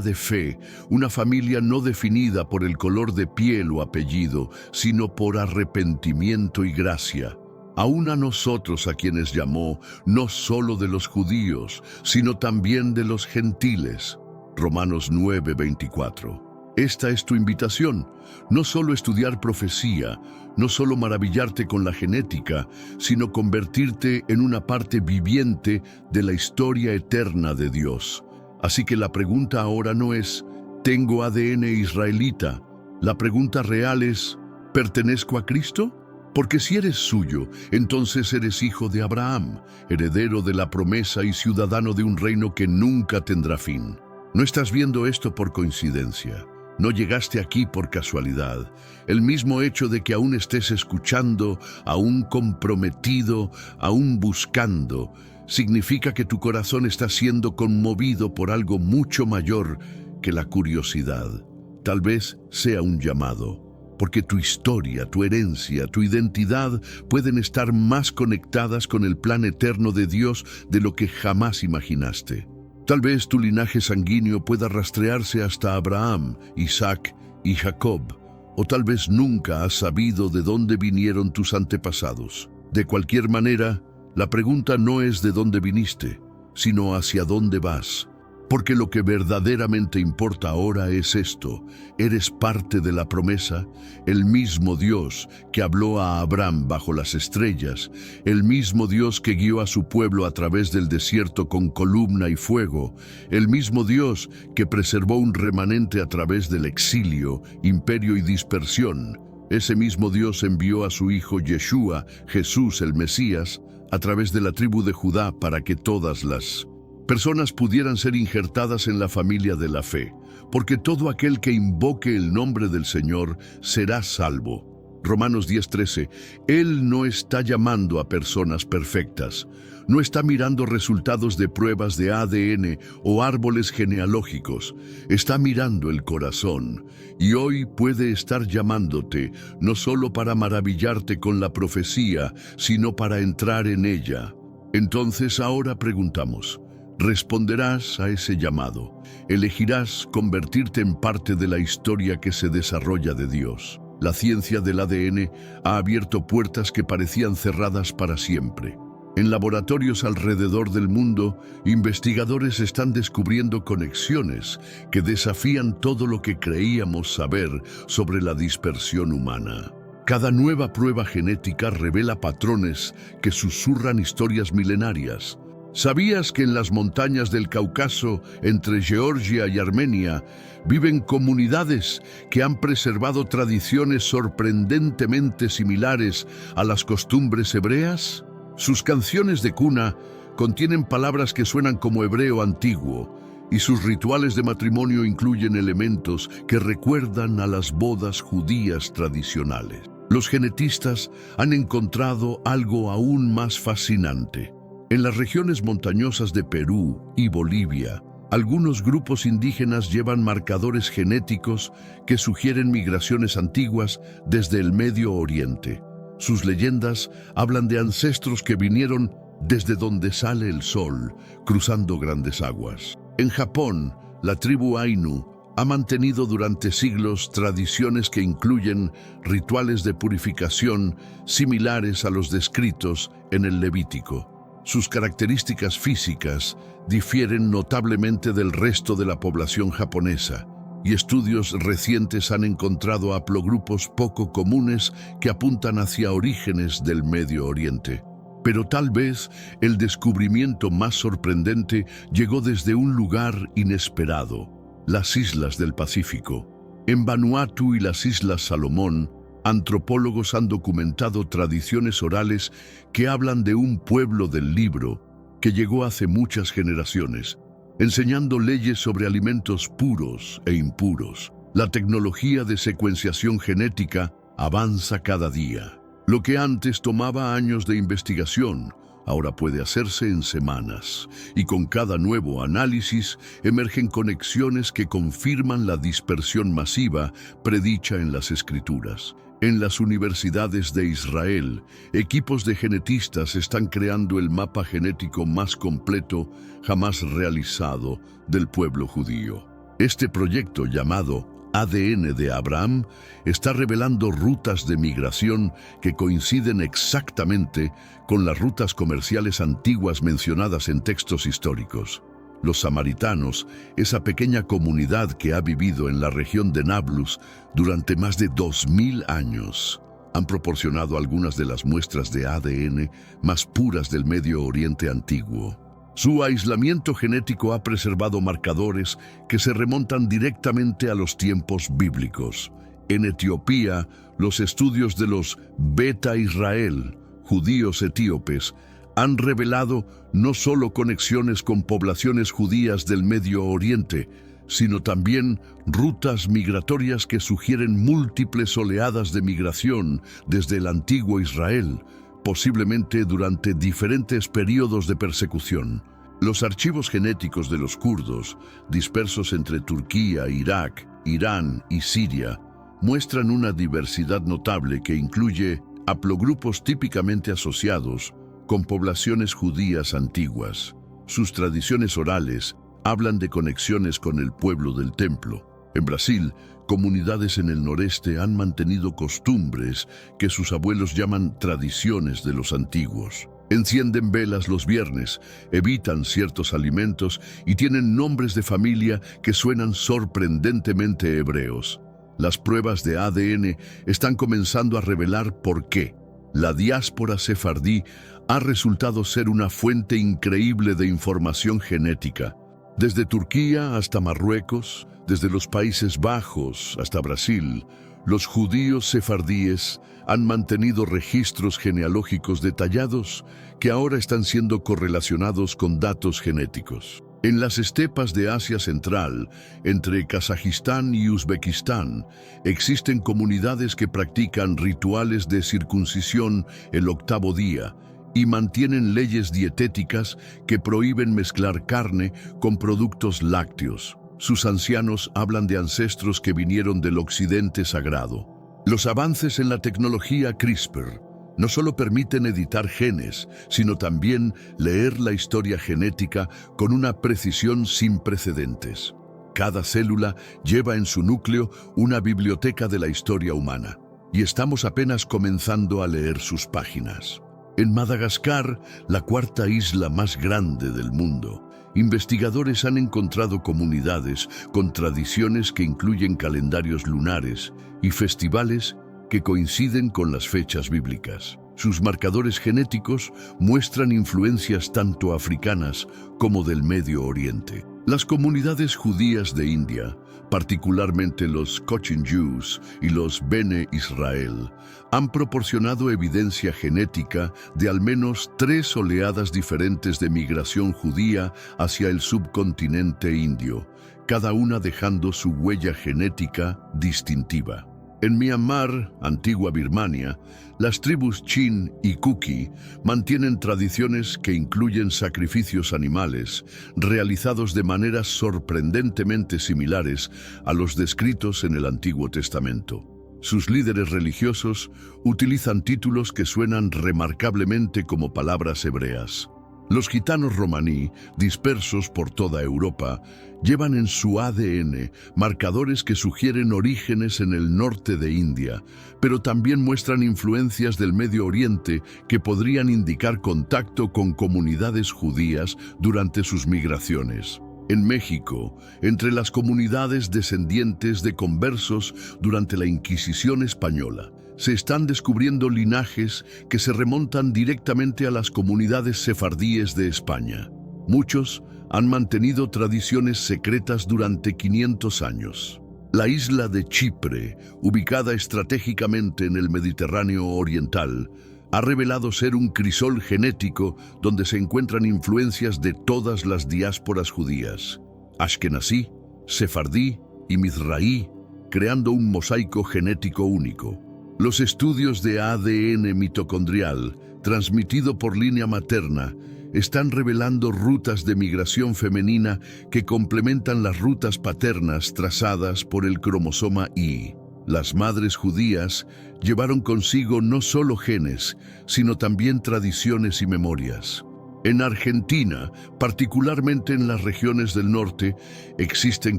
de fe, una familia no definida por el color de piel o apellido, sino por arrepentimiento y gracia. Aún a nosotros, a quienes llamó, no solo de los judíos, sino también de los gentiles. Romanos 9:24. Esta es tu invitación: no solo estudiar profecía, no solo maravillarte con la genética, sino convertirte en una parte viviente de la historia eterna de Dios. Así que la pregunta ahora no es: ¿tengo ADN israelita? La pregunta real es: ¿pertenezco a Cristo? Porque si eres suyo, entonces eres hijo de Abraham, heredero de la promesa y ciudadano de un reino que nunca tendrá fin. No estás viendo esto por coincidencia. No llegaste aquí por casualidad. El mismo hecho de que aún estés escuchando, aún comprometido, aún buscando, significa que tu corazón está siendo conmovido por algo mucho mayor que la curiosidad. Tal vez sea un llamado, porque tu historia, tu herencia, tu identidad pueden estar más conectadas con el plan eterno de Dios de lo que jamás imaginaste. Tal vez tu linaje sanguíneo pueda rastrearse hasta Abraham, Isaac y Jacob, o tal vez nunca has sabido de dónde vinieron tus antepasados. De cualquier manera, la pregunta no es de dónde viniste, sino hacia dónde vas. Porque lo que verdaderamente importa ahora es esto: eres parte de la promesa, el mismo Dios que habló a Abraham bajo las estrellas, el mismo Dios que guió a su pueblo a través del desierto con columna y fuego, el mismo Dios que preservó un remanente a través del exilio, imperio y dispersión. Ese mismo Dios envió a su Hijo Yeshua, Jesús el Mesías, a través de la tribu de Judá para que todas las personas pudieran ser injertadas en la familia de la fe, porque todo aquel que invoque el nombre del Señor será salvo. Romanos 10:13. Él no está llamando a personas perfectas, no está mirando resultados de pruebas de ADN o árboles genealógicos, está mirando el corazón, y hoy puede estar llamándote no solo para maravillarte con la profecía, sino para entrar en ella. Entonces ahora preguntamos: ¿responderás a ese llamado? ¿Elegirás convertirte en parte de la historia que se desarrolla de Dios? La ciencia del ADN ha abierto puertas que parecían cerradas para siempre. En laboratorios alrededor del mundo, investigadores están descubriendo conexiones que desafían todo lo que creíamos saber sobre la dispersión humana. Cada nueva prueba genética revela patrones que susurran historias milenarias. ¿Sabías que en las montañas del Cáucaso, entre Georgia y Armenia, viven comunidades que han preservado tradiciones sorprendentemente similares a las costumbres hebreas? Sus canciones de cuna contienen palabras que suenan como hebreo antiguo, y sus rituales de matrimonio incluyen elementos que recuerdan a las bodas judías tradicionales. Los genetistas han encontrado algo aún más fascinante. En las regiones montañosas de Perú y Bolivia, algunos grupos indígenas llevan marcadores genéticos que sugieren migraciones antiguas desde el Medio Oriente. Sus leyendas hablan de ancestros que vinieron desde donde sale el sol, cruzando grandes aguas. En Japón, la tribu Ainu ha mantenido durante siglos tradiciones que incluyen rituales de purificación similares a los descritos en el Levítico. Sus características físicas difieren notablemente del resto de la población japonesa, y estudios recientes han encontrado haplogrupos poco comunes que apuntan hacia orígenes del Medio Oriente. Pero tal vez el descubrimiento más sorprendente llegó desde un lugar inesperado: las islas del Pacífico. En Vanuatu y las Islas Salomón, antropólogos han documentado tradiciones orales que hablan de un pueblo del libro que llegó hace muchas generaciones, enseñando leyes sobre alimentos puros e impuros. La tecnología de secuenciación genética avanza cada día. Lo que antes tomaba años de investigación, ahora puede hacerse en semanas, y con cada nuevo análisis emergen conexiones que confirman la dispersión masiva predicha en las Escrituras. En las universidades de Israel, equipos de genetistas están creando el mapa genético más completo jamás realizado del pueblo judío. Este proyecto, llamado ADN de Abraham, está revelando rutas de migración que coinciden exactamente con las rutas comerciales antiguas mencionadas en textos históricos. Los samaritanos, esa pequeña comunidad que ha vivido en la región de Nablus durante más de 2000 años, han proporcionado algunas de las muestras de ADN más puras del Medio Oriente antiguo. Su aislamiento genético ha preservado marcadores que se remontan directamente a los tiempos bíblicos. En Etiopía, los estudios de los Beta Israel, judíos etíopes, han revelado no solo conexiones con poblaciones judías del Medio Oriente, sino también rutas migratorias que sugieren múltiples oleadas de migración desde el antiguo Israel, posiblemente durante diferentes periodos de persecución. Los archivos genéticos de los kurdos, dispersos entre Turquía, Irak, Irán y Siria, muestran una diversidad notable que incluye haplogrupos típicamente asociados con poblaciones judías antiguas. Sus tradiciones orales hablan de conexiones con el pueblo del templo. En Brasil, comunidades en el noreste han mantenido costumbres que sus abuelos llaman tradiciones de los antiguos. Encienden velas los viernes, evitan ciertos alimentos y tienen nombres de familia que suenan sorprendentemente hebreos. Las pruebas de ADN están comenzando a revelar por qué la diáspora sefardí ha resultado ser una fuente increíble de información genética. Desde Turquía hasta Marruecos, desde los Países Bajos hasta Brasil, los judíos sefardíes han mantenido registros genealógicos detallados que ahora están siendo correlacionados con datos genéticos. En las estepas de Asia Central, entre Kazajistán y Uzbekistán, existen comunidades que practican rituales de circuncisión el 8º día y mantienen leyes dietéticas que prohíben mezclar carne con productos lácteos. Sus ancianos hablan de ancestros que vinieron del occidente sagrado. Los avances en la tecnología CRISPR no solo permiten editar genes, sino también leer la historia genética con una precisión sin precedentes. Cada célula lleva en su núcleo una biblioteca de la historia humana, y estamos apenas comenzando a leer sus páginas. En Madagascar, la 4ª isla más grande del mundo, investigadores han encontrado comunidades con tradiciones que incluyen calendarios lunares y festivales que coinciden con las fechas bíblicas. Sus marcadores genéticos muestran influencias tanto africanas como del Medio Oriente. Las comunidades judías de India, particularmente los Cochin Jews y los Bene Israel, han proporcionado evidencia genética de al menos 3 oleadas diferentes de migración judía hacia el subcontinente indio, cada una dejando su huella genética distintiva. En Myanmar, antigua Birmania, las tribus Chin y Kuki mantienen tradiciones que incluyen sacrificios animales, realizados de maneras sorprendentemente similares a los descritos en el Antiguo Testamento. Sus líderes religiosos utilizan títulos que suenan remarcablemente como palabras hebreas. Los gitanos romaní, dispersos por toda Europa, llevan en su ADN marcadores que sugieren orígenes en el norte de India, pero también muestran influencias del Medio Oriente que podrían indicar contacto con comunidades judías durante sus migraciones. En México, entre las comunidades descendientes de conversos durante la Inquisición española, se están descubriendo linajes que se remontan directamente a las comunidades sefardíes de España. Muchos han mantenido tradiciones secretas durante 500 años. La isla de Chipre, ubicada estratégicamente en el Mediterráneo oriental, ha revelado ser un crisol genético donde se encuentran influencias de todas las diásporas judías, Ashkenazí, Sefardí y Mizraí, creando un mosaico genético único. Los estudios de ADN mitocondrial, transmitido por línea materna, están revelando rutas de migración femenina que complementan las rutas paternas trazadas por el cromosoma Y. Las madres judías llevaron consigo no solo genes, sino también tradiciones y memorias. En Argentina, particularmente en las regiones del norte, existen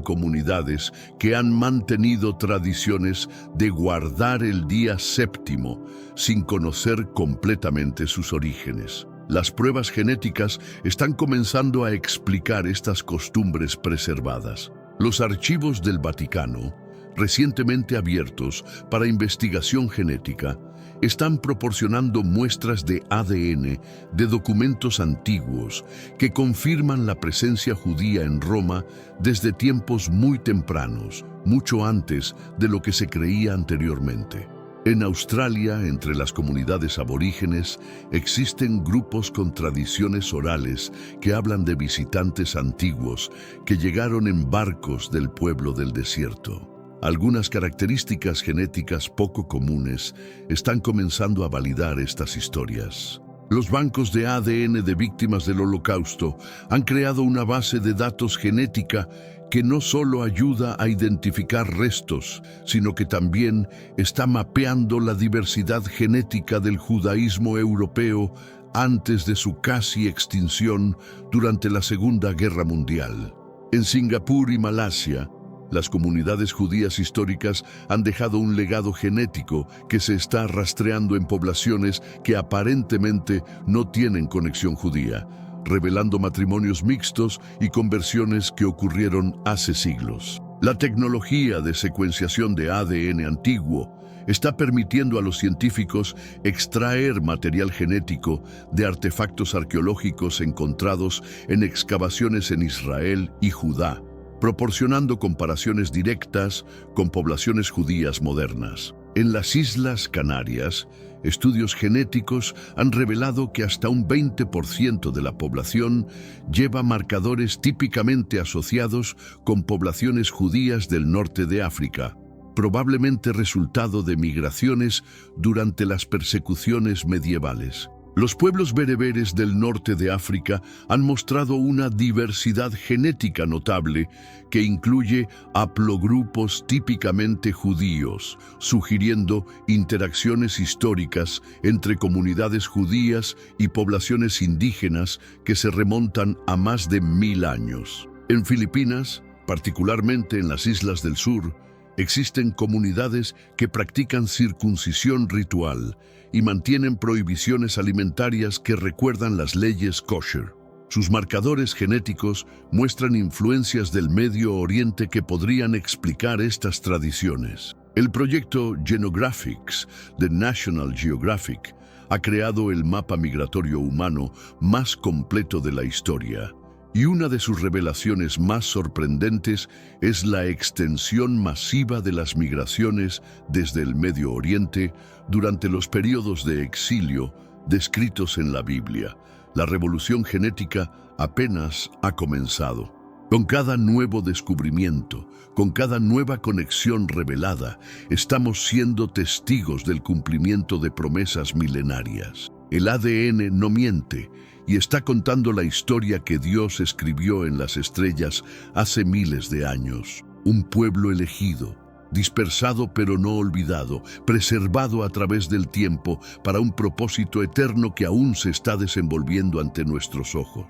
comunidades que han mantenido tradiciones de guardar el día séptimo sin conocer completamente sus orígenes. Las pruebas genéticas están comenzando a explicar estas costumbres preservadas. Los archivos del Vaticano, recientemente abiertos para investigación genética, están proporcionando muestras de ADN de documentos antiguos que confirman la presencia judía en Roma desde tiempos muy tempranos, mucho antes de lo que se creía anteriormente. En Australia, entre las comunidades aborígenes, existen grupos con tradiciones orales que hablan de visitantes antiguos que llegaron en barcos del pueblo del desierto. Algunas características genéticas poco comunes están comenzando a validar estas historias. Los bancos de ADN de víctimas del Holocausto han creado una base de datos genética que no solo ayuda a identificar restos, sino que también está mapeando la diversidad genética del judaísmo europeo antes de su casi extinción durante la Segunda Guerra Mundial. En Singapur y Malasia, las comunidades judías históricas han dejado un legado genético que se está rastreando en poblaciones que aparentemente no tienen conexión judía, revelando matrimonios mixtos y conversiones que ocurrieron hace siglos. La tecnología de secuenciación de ADN antiguo está permitiendo a los científicos extraer material genético de artefactos arqueológicos encontrados en excavaciones en Israel y Judá, proporcionando comparaciones directas con poblaciones judías modernas. En las Islas Canarias, estudios genéticos han revelado que hasta un 20% de la población lleva marcadores típicamente asociados con poblaciones judías del norte de África, probablemente resultado de migraciones durante las persecuciones medievales. Los pueblos bereberes del norte de África han mostrado una diversidad genética notable que incluye haplogrupos típicamente judíos, sugiriendo interacciones históricas entre comunidades judías y poblaciones indígenas que se remontan a más de 1000 años. En Filipinas, particularmente en las islas del sur, existen comunidades que practican circuncisión ritual y mantienen prohibiciones alimentarias que recuerdan las leyes kosher. Sus marcadores genéticos muestran influencias del Medio Oriente que podrían explicar estas tradiciones. El proyecto Genographics de National Geographic ha creado el mapa migratorio humano más completo de la historia, y una de sus revelaciones más sorprendentes es la extensión masiva de las migraciones desde el Medio Oriente durante los periodos de exilio descritos en la Biblia. La revolución genética apenas ha comenzado. Con cada nuevo descubrimiento, con cada nueva conexión revelada, estamos siendo testigos del cumplimiento de promesas milenarias. El ADN no miente y está contando la historia que Dios escribió en las estrellas hace miles de años. Un pueblo elegido, dispersado pero no olvidado, preservado a través del tiempo para un propósito eterno que aún se está desenvolviendo ante nuestros ojos.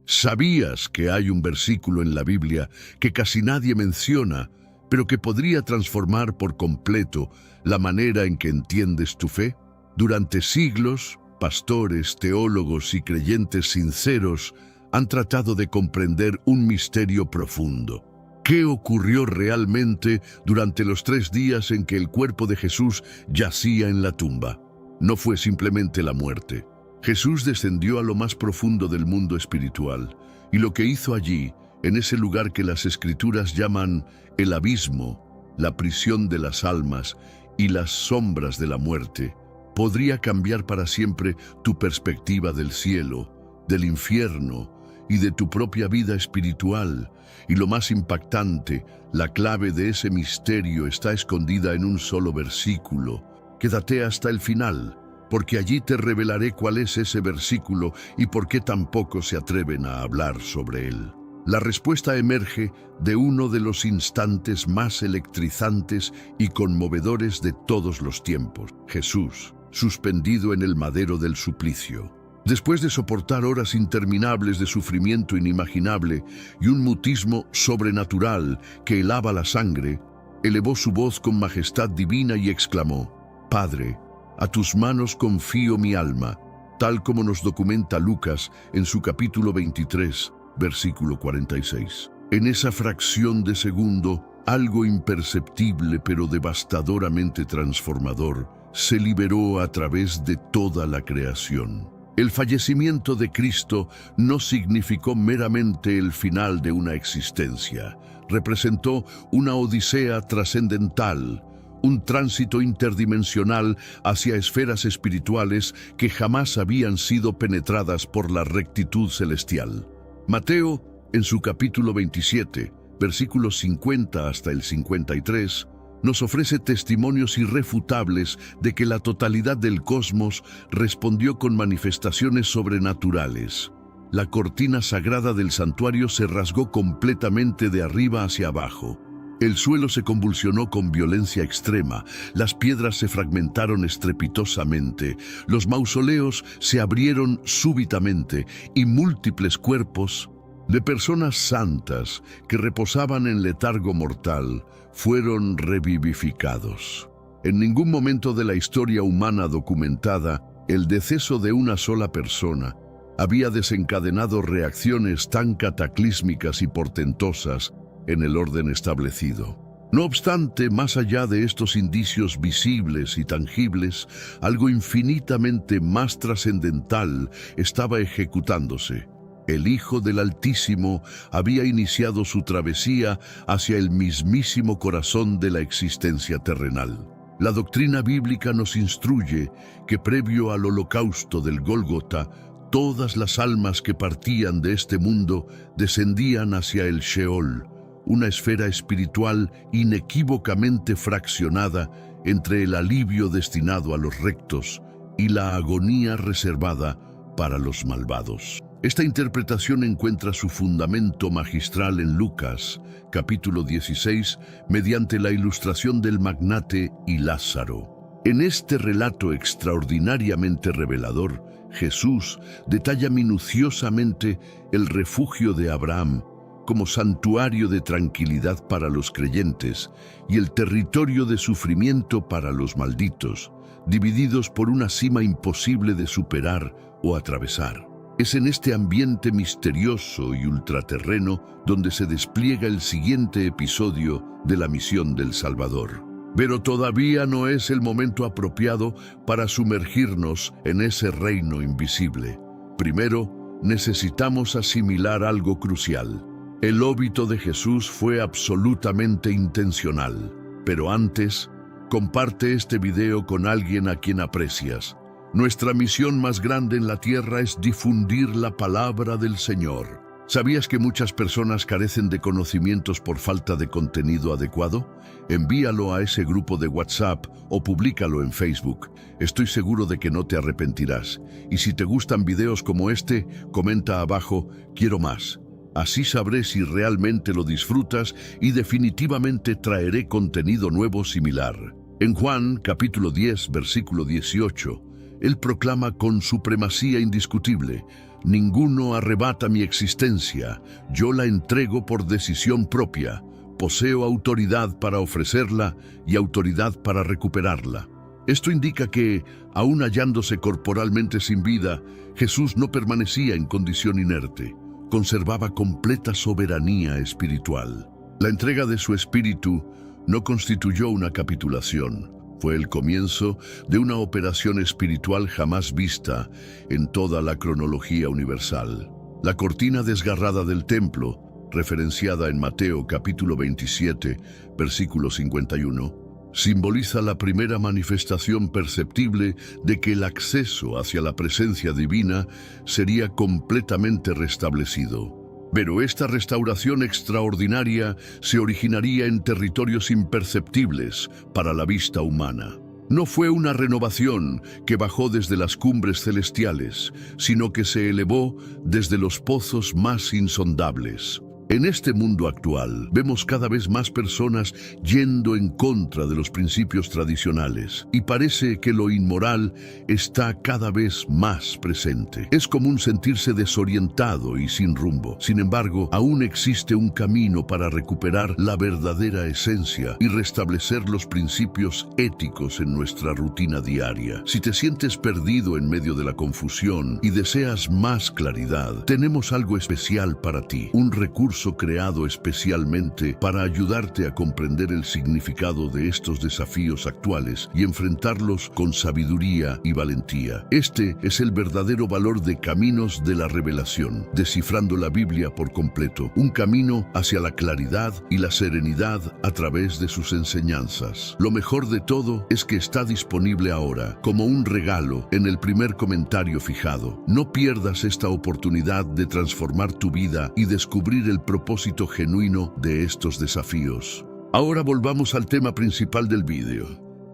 ¿Sabías que hay un versículo en la Biblia que casi nadie menciona, pero que podría transformar por completo la manera en que entiendes tu fe? Durante siglos, pastores, teólogos y creyentes sinceros han tratado de comprender un misterio profundo. ¿Qué ocurrió realmente durante los 3 días en que el cuerpo de Jesús yacía en la tumba? No fue simplemente la muerte. Jesús descendió a lo más profundo del mundo espiritual, y lo que hizo allí, en ese lugar que las Escrituras llaman el abismo, la prisión de las almas y las sombras de la muerte, podría cambiar para siempre tu perspectiva del cielo, del infierno y de tu propia vida espiritual. Y lo más impactante, la clave de ese misterio está escondida en un solo versículo. Quédate hasta el final, porque allí te revelaré cuál es ese versículo y por qué tampoco se atreven a hablar sobre él. La respuesta emerge de uno de los instantes más electrizantes y conmovedores de todos los tiempos: Jesús, suspendido en el madero del suplicio. Después de soportar horas interminables de sufrimiento inimaginable y un mutismo sobrenatural que helaba la sangre, elevó su voz con majestad divina y exclamó: «Padre, a tus manos confío mi alma», tal como nos documenta Lucas en su capítulo 23, versículo 46. En esa fracción de segundo, algo imperceptible pero devastadoramente transformador se liberó a través de toda la creación. El fallecimiento de Cristo no significó meramente el final de una existencia. Representó una odisea trascendental, un tránsito interdimensional hacia esferas espirituales que jamás habían sido penetradas por la rectitud celestial. Mateo, en su capítulo 27, versículos 50 hasta el 53, nos ofrece testimonios irrefutables de que la totalidad del cosmos respondió con manifestaciones sobrenaturales. La cortina sagrada del santuario se rasgó completamente de arriba hacia abajo. El suelo se convulsionó con violencia extrema, las piedras se fragmentaron estrepitosamente, los mausoleos se abrieron súbitamente y múltiples cuerpos de personas santas que reposaban en letargo mortal fueron revivificados. En ningún momento de la historia humana documentada, el deceso de una sola persona había desencadenado reacciones tan cataclísmicas y portentosas en el orden establecido. No obstante, más allá de estos indicios visibles y tangibles, algo infinitamente más trascendental estaba ejecutándose. El Hijo del Altísimo había iniciado su travesía hacia el mismísimo corazón de la existencia terrenal. La doctrina bíblica nos instruye que previo al holocausto del Gólgota, todas las almas que partían de este mundo descendían hacia el Sheol, una esfera espiritual inequívocamente fraccionada entre el alivio destinado a los rectos y la agonía reservada para los malvados. Esta interpretación encuentra su fundamento magistral en Lucas, capítulo 16, mediante la ilustración del magnate y Lázaro. En este relato extraordinariamente revelador, Jesús detalla minuciosamente el refugio de Abraham como santuario de tranquilidad para los creyentes y el territorio de sufrimiento para los malditos, divididos por una cima imposible de superar o atravesar. Es en este ambiente misterioso y ultraterreno donde se despliega el siguiente episodio de la misión del Salvador. Pero todavía no es el momento apropiado para sumergirnos en ese reino invisible. Primero, necesitamos asimilar algo crucial. El óbito de Jesús fue absolutamente intencional. Pero antes, comparte este video con alguien a quien aprecias. Nuestra misión más grande en la tierra es difundir la palabra del Señor. ¿Sabías que muchas personas carecen de conocimientos por falta de contenido adecuado? Envíalo a ese grupo de WhatsApp o públicalo en Facebook. Estoy seguro de que no te arrepentirás. Y si te gustan videos como este, comenta abajo, quiero más. Así sabré si realmente lo disfrutas y definitivamente traeré contenido nuevo similar. En Juan, capítulo 10, versículo 18, Él proclama con supremacía indiscutible: ninguno arrebata mi existencia, yo la entrego por decisión propia, poseo autoridad para ofrecerla y autoridad para recuperarla. Esto indica que, aun hallándose corporalmente sin vida, Jesús no permanecía en condición inerte, conservaba completa soberanía espiritual. La entrega de su espíritu no constituyó una capitulación. Fue el comienzo de una operación espiritual jamás vista en toda la cronología universal. La cortina desgarrada del templo, referenciada en Mateo capítulo 27, versículo 51, simboliza la primera manifestación perceptible de que el acceso hacia la presencia divina sería completamente restablecido. Pero esta restauración extraordinaria se originaría en territorios imperceptibles para la vista humana. No fue una renovación que bajó desde las cumbres celestiales, sino que se elevó desde los pozos más insondables. En este mundo actual, vemos cada vez más personas yendo en contra de los principios tradicionales y parece que lo inmoral está cada vez más presente. Es común sentirse desorientado y sin rumbo. Sin embargo, aún existe un camino para recuperar la verdadera esencia y restablecer los principios éticos en nuestra rutina diaria. Si te sientes perdido en medio de la confusión y deseas más claridad, tenemos algo especial para ti, un recurso recurso creado especialmente para ayudarte a comprender el significado de estos desafíos actuales y enfrentarlos con sabiduría y valentía. Este es el verdadero valor de Caminos de la Revelación, descifrando la Biblia por completo, un camino hacia la claridad y la serenidad a través de sus enseñanzas. Lo mejor de todo es que está disponible ahora, como un regalo, en el primer comentario fijado. No pierdas esta oportunidad de transformar tu vida y descubrir el propósito genuino de estos desafíos. Ahora volvamos al tema principal del vídeo.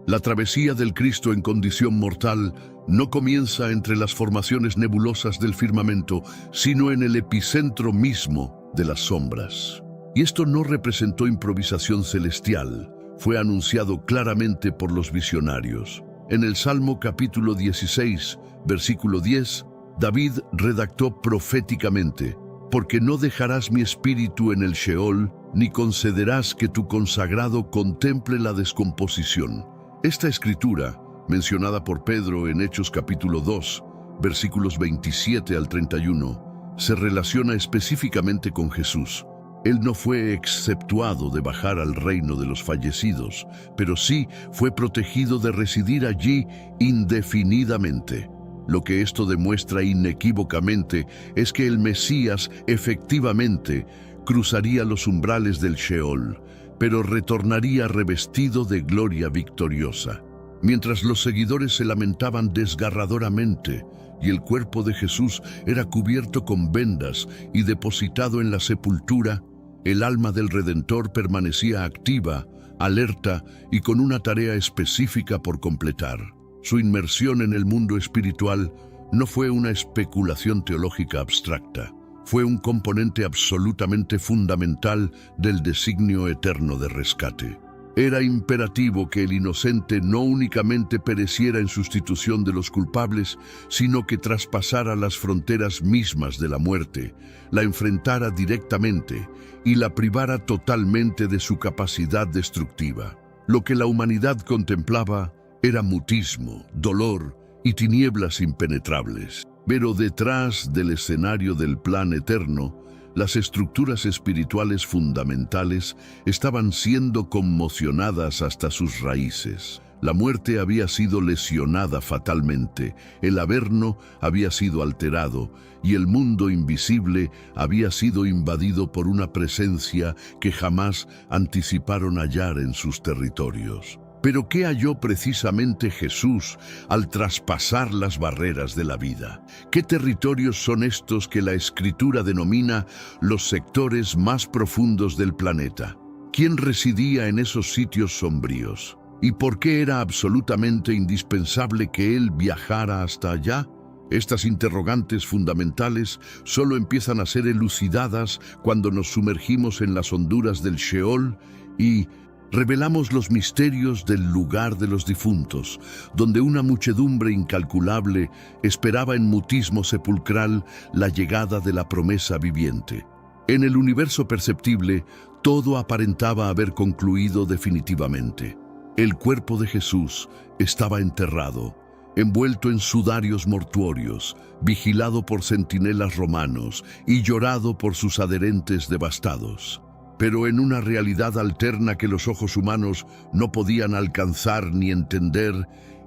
La travesía del Cristo en condición mortal no comienza entre las formaciones nebulosas del firmamento, sino en el epicentro mismo de las sombras. Y esto no representó improvisación celestial, fue anunciado claramente por los visionarios. En el Salmo capítulo 16, versículo 10, David redactó proféticamente: «Porque no dejarás mi espíritu en el Sheol, ni concederás que tu consagrado contemple la descomposición». Esta escritura, mencionada por Pedro en Hechos capítulo 2, versículos 27 al 31, se relaciona específicamente con Jesús. Él no fue exceptuado de bajar al reino de los fallecidos, pero sí fue protegido de residir allí indefinidamente. Lo que esto demuestra inequívocamente es que el Mesías efectivamente cruzaría los umbrales del Sheol, pero retornaría revestido de gloria victoriosa. Mientras los seguidores se lamentaban desgarradoramente y el cuerpo de Jesús era cubierto con vendas y depositado en la sepultura, el alma del Redentor permanecía activa, alerta y con una tarea específica por completar. Su inmersión en el mundo espiritual no fue una especulación teológica abstracta, fue un componente absolutamente fundamental del designio eterno de rescate. Era imperativo que el inocente no únicamente pereciera en sustitución de los culpables, sino que traspasara las fronteras mismas de la muerte, la enfrentara directamente y la privara totalmente de su capacidad destructiva. Lo que la humanidad contemplaba era mutismo, dolor y tinieblas impenetrables. Pero detrás del escenario del plan eterno, las estructuras espirituales fundamentales estaban siendo conmocionadas hasta sus raíces. La muerte había sido lesionada fatalmente, el Averno había sido alterado y el mundo invisible había sido invadido por una presencia que jamás anticiparon hallar en sus territorios. Pero ¿qué halló precisamente Jesús al traspasar las barreras de la vida? ¿Qué territorios son estos que la Escritura denomina los sectores más profundos del planeta? ¿Quién residía en esos sitios sombríos? ¿Y por qué era absolutamente indispensable que Él viajara hasta allá? Estas interrogantes fundamentales solo empiezan a ser elucidadas cuando nos sumergimos en las honduras del Sheol y revelamos los misterios del lugar de los difuntos, donde una muchedumbre incalculable esperaba en mutismo sepulcral la llegada de la promesa viviente. En el universo perceptible, todo aparentaba haber concluido definitivamente. El cuerpo de Jesús estaba enterrado, envuelto en sudarios mortuorios, vigilado por centinelas romanos y llorado por sus adherentes devastados. Pero en una realidad alterna que los ojos humanos no podían alcanzar ni entender,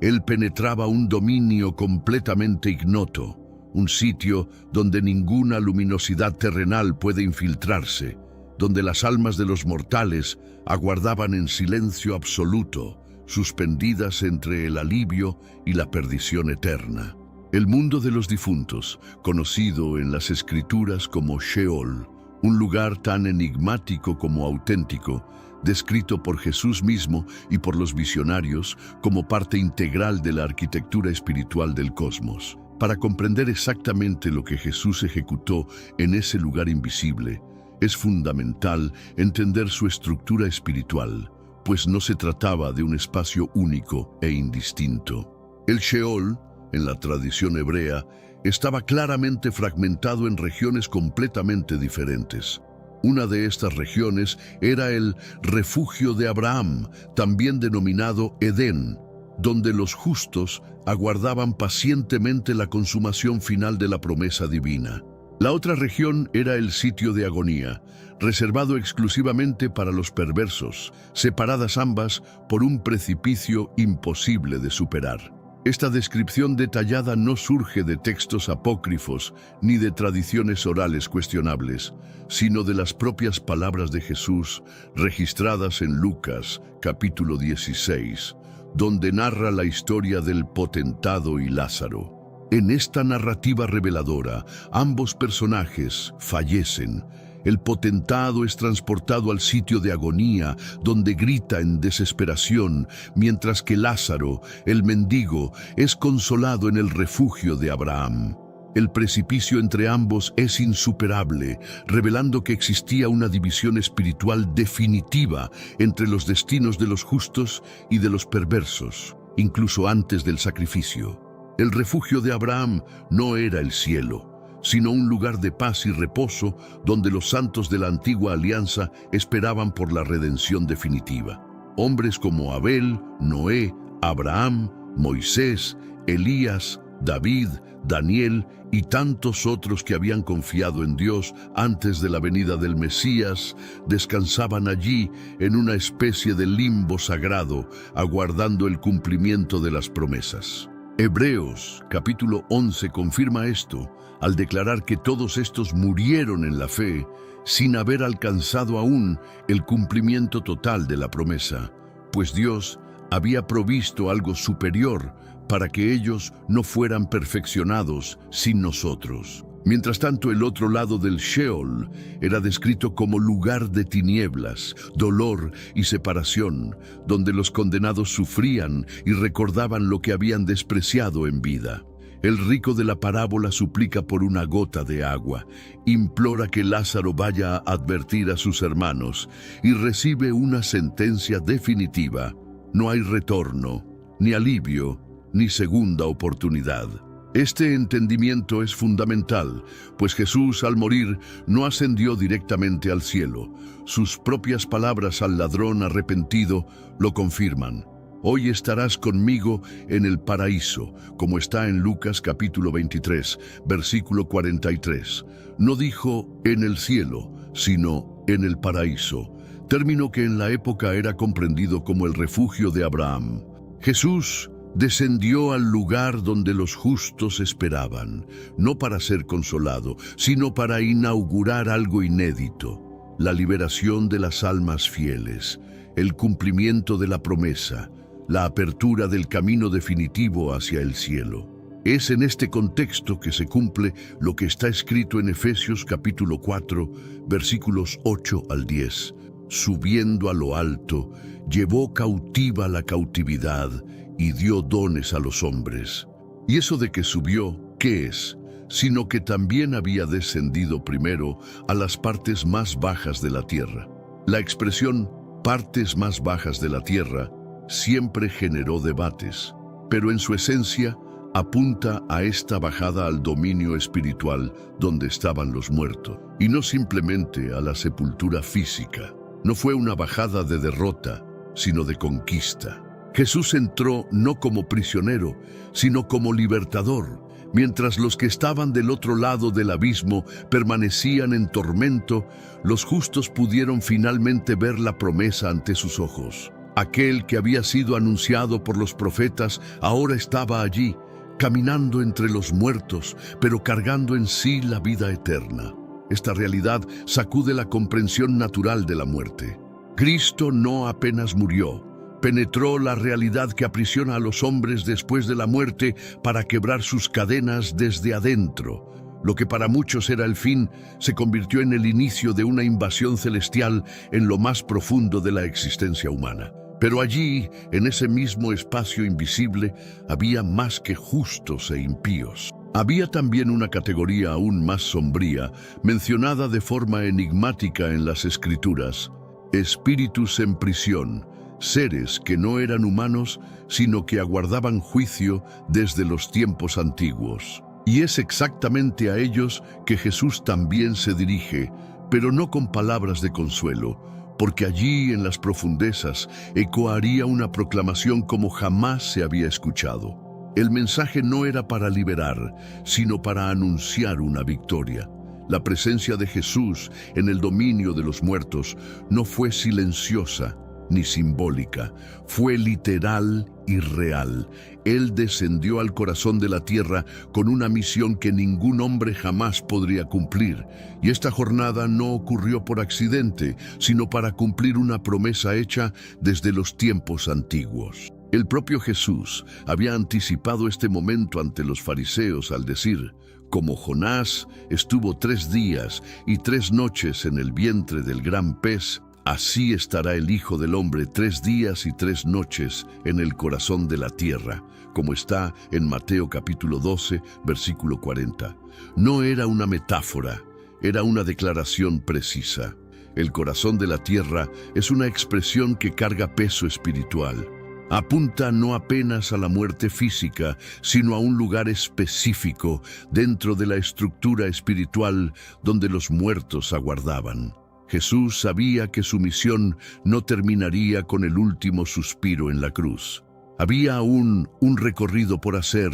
Él penetraba un dominio completamente ignoto, un sitio donde ninguna luminosidad terrenal puede infiltrarse, donde las almas de los mortales aguardaban en silencio absoluto, suspendidas entre el alivio y la perdición eterna. El mundo de los difuntos, conocido en las Escrituras como Sheol, un lugar tan enigmático como auténtico, descrito por Jesús mismo y por los visionarios como parte integral de la arquitectura espiritual del cosmos. Para comprender exactamente lo que Jesús ejecutó en ese lugar invisible, es fundamental entender su estructura espiritual, pues no se trataba de un espacio único e indistinto. El Sheol, en la tradición hebrea, estaba claramente fragmentado en regiones completamente diferentes. Una de estas regiones era el refugio de Abraham, también denominado Edén, donde los justos aguardaban pacientemente la consumación final de la promesa divina. La otra región era el sitio de agonía, reservado exclusivamente para los perversos, separadas ambas por un precipicio imposible de superar. Esta descripción detallada no surge de textos apócrifos ni de tradiciones orales cuestionables, sino de las propias palabras de Jesús registradas en Lucas, capítulo 16, donde narra la historia del potentado y Lázaro. En esta narrativa reveladora, ambos personajes fallecen. El potentado es transportado al sitio de agonía, donde grita en desesperación, mientras que Lázaro, el mendigo, es consolado en el refugio de Abraham. El precipicio entre ambos es insuperable, revelando que existía una división espiritual definitiva entre los destinos de los justos y de los perversos, incluso antes del sacrificio. El refugio de Abraham no era el cielo, sino un lugar de paz y reposo donde los santos de la antigua alianza esperaban por la redención definitiva. Hombres como Abel, Noé, Abraham, Moisés, Elías, David, Daniel y tantos otros que habían confiado en Dios antes de la venida del Mesías, descansaban allí en una especie de limbo sagrado, aguardando el cumplimiento de las promesas. Hebreos, capítulo 11, confirma esto, al declarar que todos estos murieron en la fe, sin haber alcanzado aún el cumplimiento total de la promesa, pues Dios había provisto algo superior para que ellos no fueran perfeccionados sin nosotros. Mientras tanto, el otro lado del Sheol era descrito como lugar de tinieblas, dolor y separación, donde los condenados sufrían y recordaban lo que habían despreciado en vida. El rico de la parábola suplica por una gota de agua, implora que Lázaro vaya a advertir a sus hermanos y recibe una sentencia definitiva. No hay retorno, ni alivio, ni segunda oportunidad. Este entendimiento es fundamental, pues Jesús al morir no ascendió directamente al cielo. Sus propias palabras al ladrón arrepentido lo confirman. Hoy estarás conmigo en el paraíso, como está en Lucas capítulo 23, versículo 43. No dijo en el cielo, sino en el paraíso, término que en la época era comprendido como el refugio de Abraham. Jesús descendió al lugar donde los justos esperaban, no para ser consolado, sino para inaugurar algo inédito: la liberación de las almas fieles, el cumplimiento de la promesa, la apertura del camino definitivo hacia el cielo. Es en este contexto que se cumple lo que está escrito en Efesios capítulo 4, versículos 8 al 10. Subiendo a lo alto, llevó cautiva la cautividad y dio dones a los hombres. Y eso de que subió, ¿qué es? Sino que también había descendido primero a las partes más bajas de la tierra. La expresión partes más bajas de la tierra siempre generó debates, pero en su esencia apunta a esta bajada al dominio espiritual donde estaban los muertos, y no simplemente a la sepultura física. No fue una bajada de derrota, sino de conquista. Jesús entró no como prisionero, sino como libertador, mientras los que estaban del otro lado del abismo permanecían en tormento. Los justos pudieron finalmente ver la promesa ante sus ojos. Aquel que había sido anunciado por los profetas ahora estaba allí, caminando entre los muertos, pero cargando en sí la vida eterna. Esta realidad sacude la comprensión natural de la muerte. Cristo no apenas murió, penetró la realidad que aprisiona a los hombres después de la muerte para quebrar sus cadenas desde adentro. Lo que para muchos era el fin, se convirtió en el inicio de una invasión celestial en lo más profundo de la existencia humana. Pero allí, en ese mismo espacio invisible, había más que justos e impíos. Había también una categoría aún más sombría, mencionada de forma enigmática en las Escrituras: espíritus en prisión, seres que no eran humanos, sino que aguardaban juicio desde los tiempos antiguos. Y es exactamente a ellos que Jesús también se dirige, pero no con palabras de consuelo, porque allí en las profundezas ecoaría una proclamación como jamás se había escuchado. El mensaje no era para liberar, sino para anunciar una victoria. La presencia de Jesús en el dominio de los muertos no fue silenciosa ni simbólica, fue literal y real. Él descendió al corazón de la tierra con una misión que ningún hombre jamás podría cumplir. Y esta jornada no ocurrió por accidente, sino para cumplir una promesa hecha desde los tiempos antiguos. El propio Jesús había anticipado este momento ante los fariseos al decir: como Jonás estuvo 3 días y 3 noches en el vientre del gran pez, así estará el Hijo del Hombre 3 días y 3 noches en el corazón de la tierra, como está en Mateo capítulo 12, versículo 40. No era una metáfora, era una declaración precisa. El corazón de la tierra es una expresión que carga peso espiritual. Apunta no apenas a la muerte física, sino a un lugar específico dentro de la estructura espiritual donde los muertos aguardaban. Jesús sabía que su misión no terminaría con el último suspiro en la cruz. Había aún un recorrido por hacer,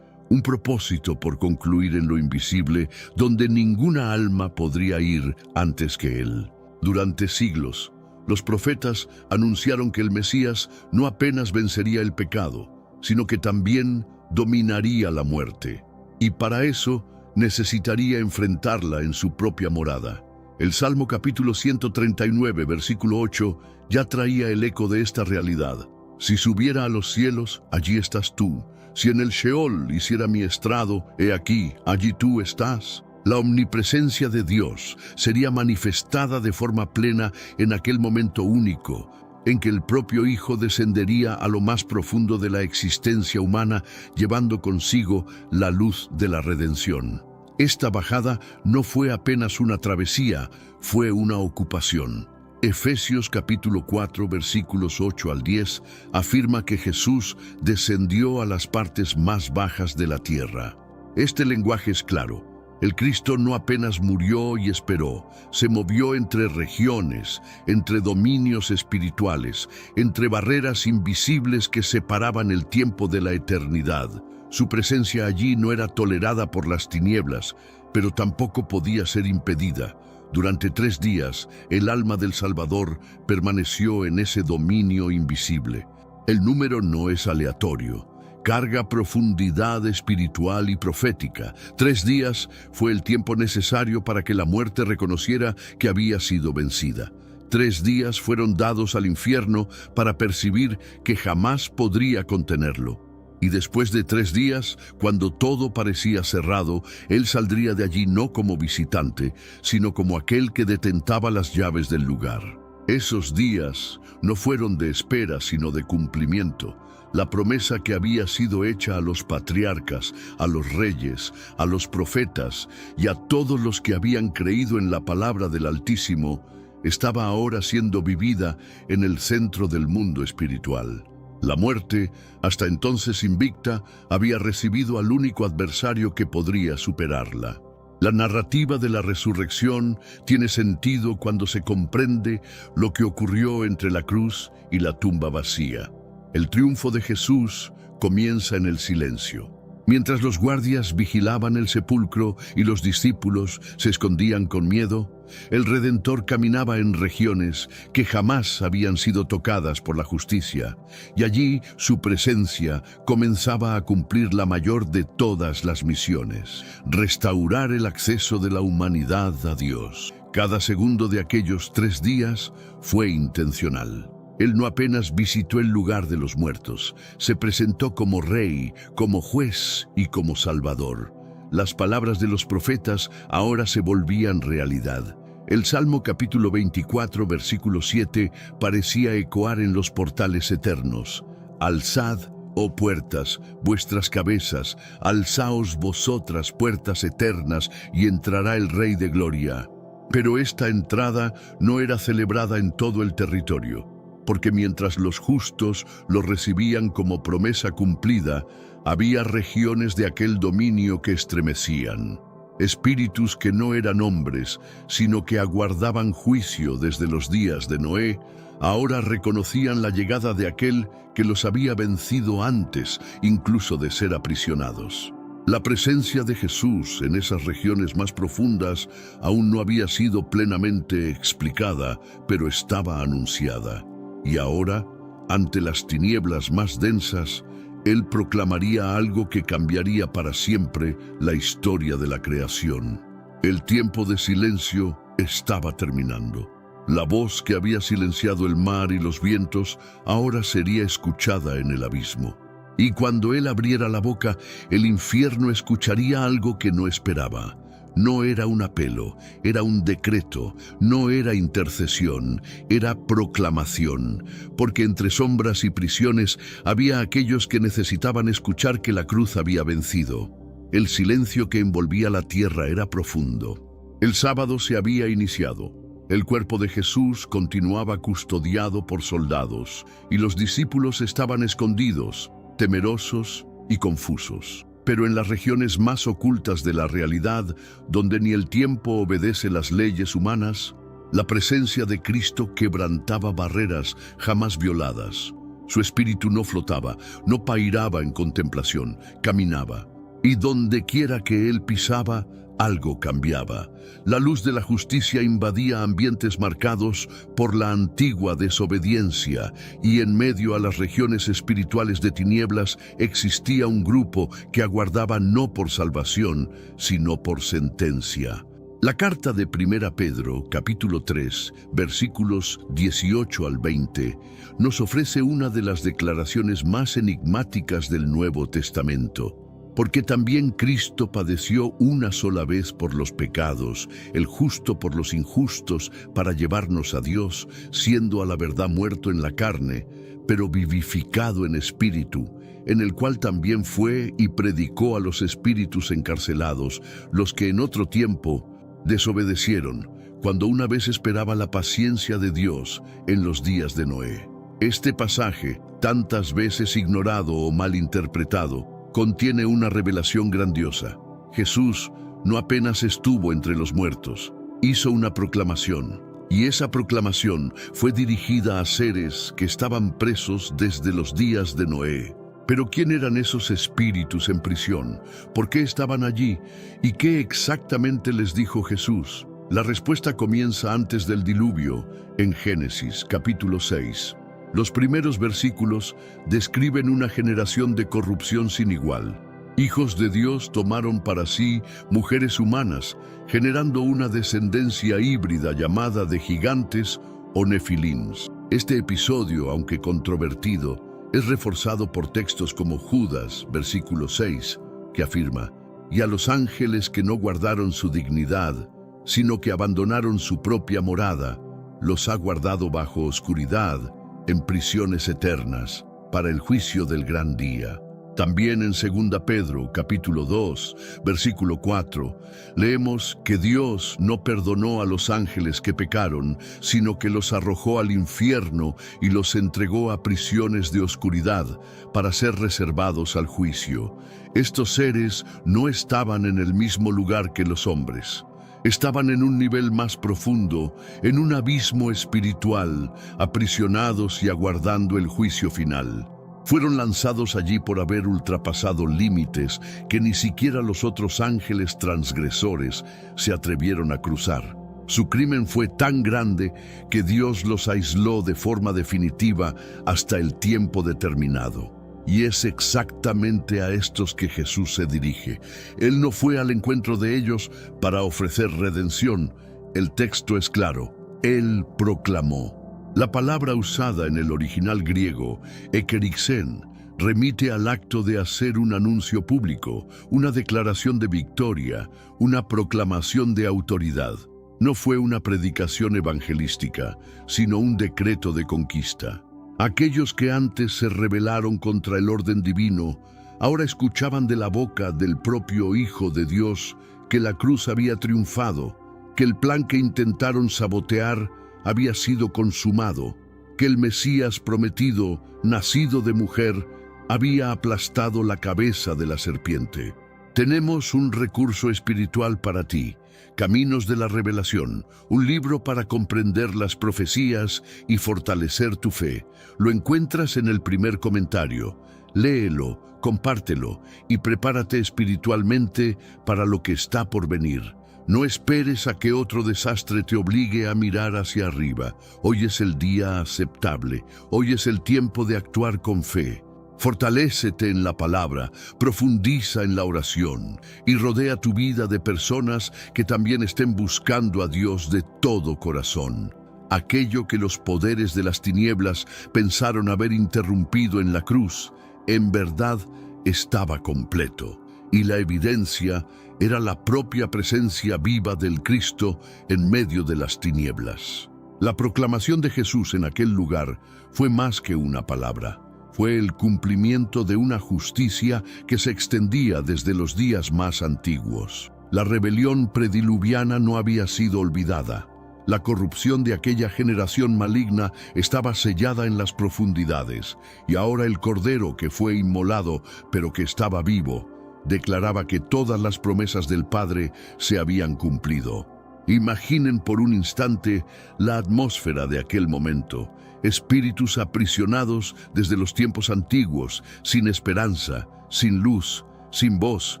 un propósito por concluir en lo invisible, donde ninguna alma podría ir antes que Él. Durante siglos, los profetas anunciaron que el Mesías no apenas vencería el pecado, sino que también dominaría la muerte. Y para eso necesitaría enfrentarla en su propia morada. El Salmo capítulo 139, versículo 8, ya traía el eco de esta realidad. Si subiera a los cielos, allí estás tú. Si en el Sheol hiciera mi estrado, he aquí, allí tú estás. La omnipresencia de Dios sería manifestada de forma plena en aquel momento único, en que el propio Hijo descendería a lo más profundo de la existencia humana, llevando consigo la luz de la redención. Esta bajada no fue apenas una travesía, fue una ocupación. Efesios capítulo 4, versículos 8 al 10, afirma que Jesús descendió a las partes más bajas de la tierra. Este lenguaje es claro. El Cristo no apenas murió y esperó, se movió entre regiones, entre dominios espirituales, entre barreras invisibles que separaban el tiempo de la eternidad. Su presencia allí no era tolerada por las tinieblas, pero tampoco podía ser impedida. Durante 3 días, el alma del Salvador permaneció en ese dominio invisible. El número no es aleatorio. Carga profundidad espiritual y profética. 3 días fue el tiempo necesario para que la muerte reconociera que había sido vencida. 3 días fueron dados al infierno para percibir que jamás podría contenerlo. Y después de 3 días, cuando todo parecía cerrado, Él saldría de allí no como visitante, sino como aquel que detentaba las llaves del lugar. Esos días no fueron de espera, sino de cumplimiento. La promesa que había sido hecha a los patriarcas, a los reyes, a los profetas y a todos los que habían creído en la palabra del Altísimo, estaba ahora siendo vivida en el centro del mundo espiritual. La muerte, hasta entonces invicta, había recibido al único adversario que podría superarla. La narrativa de la resurrección tiene sentido cuando se comprende lo que ocurrió entre la cruz y la tumba vacía. El triunfo de Jesús comienza en el silencio. Mientras los guardias vigilaban el sepulcro y los discípulos se escondían con miedo, el Redentor caminaba en regiones que jamás habían sido tocadas por la justicia, y allí su presencia comenzaba a cumplir la mayor de todas las misiones: restaurar el acceso de la humanidad a Dios. Cada segundo de aquellos 3 días fue intencional. Él no apenas visitó el lugar de los muertos, se presentó como rey, como juez y como salvador. Las palabras de los profetas ahora se volvían realidad. El Salmo capítulo 24, versículo 7, parecía ecoar en los portales eternos. Alzad, oh puertas, vuestras cabezas, alzaos vosotras puertas eternas, y entrará el Rey de Gloria. Pero esta entrada no era celebrada en todo el territorio, porque mientras los justos lo recibían como promesa cumplida, había regiones de aquel dominio que estremecían. Espíritus que no eran hombres, sino que aguardaban juicio desde los días de Noé, ahora reconocían la llegada de aquel que los había vencido antes, incluso de ser aprisionados. La presencia de Jesús en esas regiones más profundas aún no había sido plenamente explicada, pero estaba anunciada. Y ahora, ante las tinieblas más densas, Él proclamaría algo que cambiaría para siempre la historia de la creación. El tiempo de silencio estaba terminando. La voz que había silenciado el mar y los vientos ahora sería escuchada en el abismo. Y cuando Él abriera la boca, el infierno escucharía algo que no esperaba. No era un apelo, era un decreto, no era intercesión, era proclamación, porque entre sombras y prisiones había aquellos que necesitaban escuchar que la cruz había vencido. El silencio que envolvía la tierra era profundo. El sábado se había iniciado. El cuerpo de Jesús continuaba custodiado por soldados, y los discípulos estaban escondidos, temerosos y confusos. Pero en las regiones más ocultas de la realidad, donde ni el tiempo obedece las leyes humanas, la presencia de Cristo quebrantaba barreras jamás violadas. Su espíritu no flotaba, no pairaba en contemplación, caminaba. Y donde quiera que Él pisaba, algo cambiaba. La luz de la justicia invadía ambientes marcados por la antigua desobediencia, y en medio a las regiones espirituales de tinieblas existía un grupo que aguardaba no por salvación, sino por sentencia. La carta de 1 Pedro, capítulo 3, versículos 18 al 20, nos ofrece una de las declaraciones más enigmáticas del Nuevo Testamento. Porque también Cristo padeció una sola vez por los pecados, el justo por los injustos, para llevarnos a Dios, siendo a la verdad muerto en la carne, pero vivificado en espíritu, en el cual también fue y predicó a los espíritus encarcelados, los que en otro tiempo desobedecieron, cuando una vez esperaba la paciencia de Dios en los días de Noé. Este pasaje, tantas veces ignorado o malinterpretado, contiene una revelación grandiosa. Jesús no apenas estuvo entre los muertos, hizo una proclamación, y esa proclamación fue dirigida a seres que estaban presos desde los días de Noé. Pero ¿quién eran esos espíritus en prisión? ¿Por qué estaban allí? ¿Y qué exactamente les dijo Jesús? La respuesta comienza antes del diluvio, en Génesis, capítulo 6. Los primeros versículos describen una generación de corrupción sin igual. Hijos de Dios tomaron para sí mujeres humanas, generando una descendencia híbrida llamada de gigantes o nefilins. Este episodio, aunque controvertido, es reforzado por textos como Judas, versículo 6, que afirma: «Y a los ángeles que no guardaron su dignidad, sino que abandonaron su propia morada, los ha guardado bajo oscuridad, en prisiones eternas, para el juicio del gran día». También en 2 Pedro, capítulo 2, versículo 4, leemos que Dios no perdonó a los ángeles que pecaron, sino que los arrojó al infierno y los entregó a prisiones de oscuridad para ser reservados al juicio. Estos seres no estaban en el mismo lugar que los hombres. Estaban en un nivel más profundo, en un abismo espiritual, aprisionados y aguardando el juicio final. Fueron lanzados allí por haber ultrapasado límites que ni siquiera los otros ángeles transgresores se atrevieron a cruzar. Su crimen fue tan grande que Dios los aisló de forma definitiva hasta el tiempo determinado. Y es exactamente a estos que Jesús se dirige. Él no fue al encuentro de ellos para ofrecer redención. El texto es claro: Él proclamó. La palabra usada en el original griego, ekerixen, remite al acto de hacer un anuncio público, una declaración de victoria, una proclamación de autoridad. No fue una predicación evangelística, sino un decreto de conquista. Aquellos que antes se rebelaron contra el orden divino, ahora escuchaban de la boca del propio Hijo de Dios que la cruz había triunfado, que el plan que intentaron sabotear había sido consumado, que el Mesías prometido, nacido de mujer, había aplastado la cabeza de la serpiente. Tenemos un recurso espiritual para ti, Caminos de la Revelación, un libro para comprender las profecías y fortalecer tu fe. Lo encuentras en el primer comentario. Léelo, compártelo y prepárate espiritualmente para lo que está por venir. No esperes a que otro desastre te obligue a mirar hacia arriba. Hoy es el día aceptable. Hoy es el tiempo de actuar con fe. Fortalécete en la palabra, profundiza en la oración y rodea tu vida de personas que también estén buscando a Dios de todo corazón. Aquello que los poderes de las tinieblas pensaron haber interrumpido en la cruz, en verdad estaba completo, y la evidencia era la propia presencia viva del Cristo en medio de las tinieblas. La proclamación de Jesús en aquel lugar fue más que una palabra. Fue el cumplimiento de una justicia que se extendía desde los días más antiguos. La rebelión prediluviana no había sido olvidada. La corrupción de aquella generación maligna estaba sellada en las profundidades, y ahora el Cordero que fue inmolado, pero que estaba vivo, declaraba que todas las promesas del Padre se habían cumplido. Imaginen por un instante la atmósfera de aquel momento. Espíritus aprisionados desde los tiempos antiguos, sin esperanza, sin luz, sin voz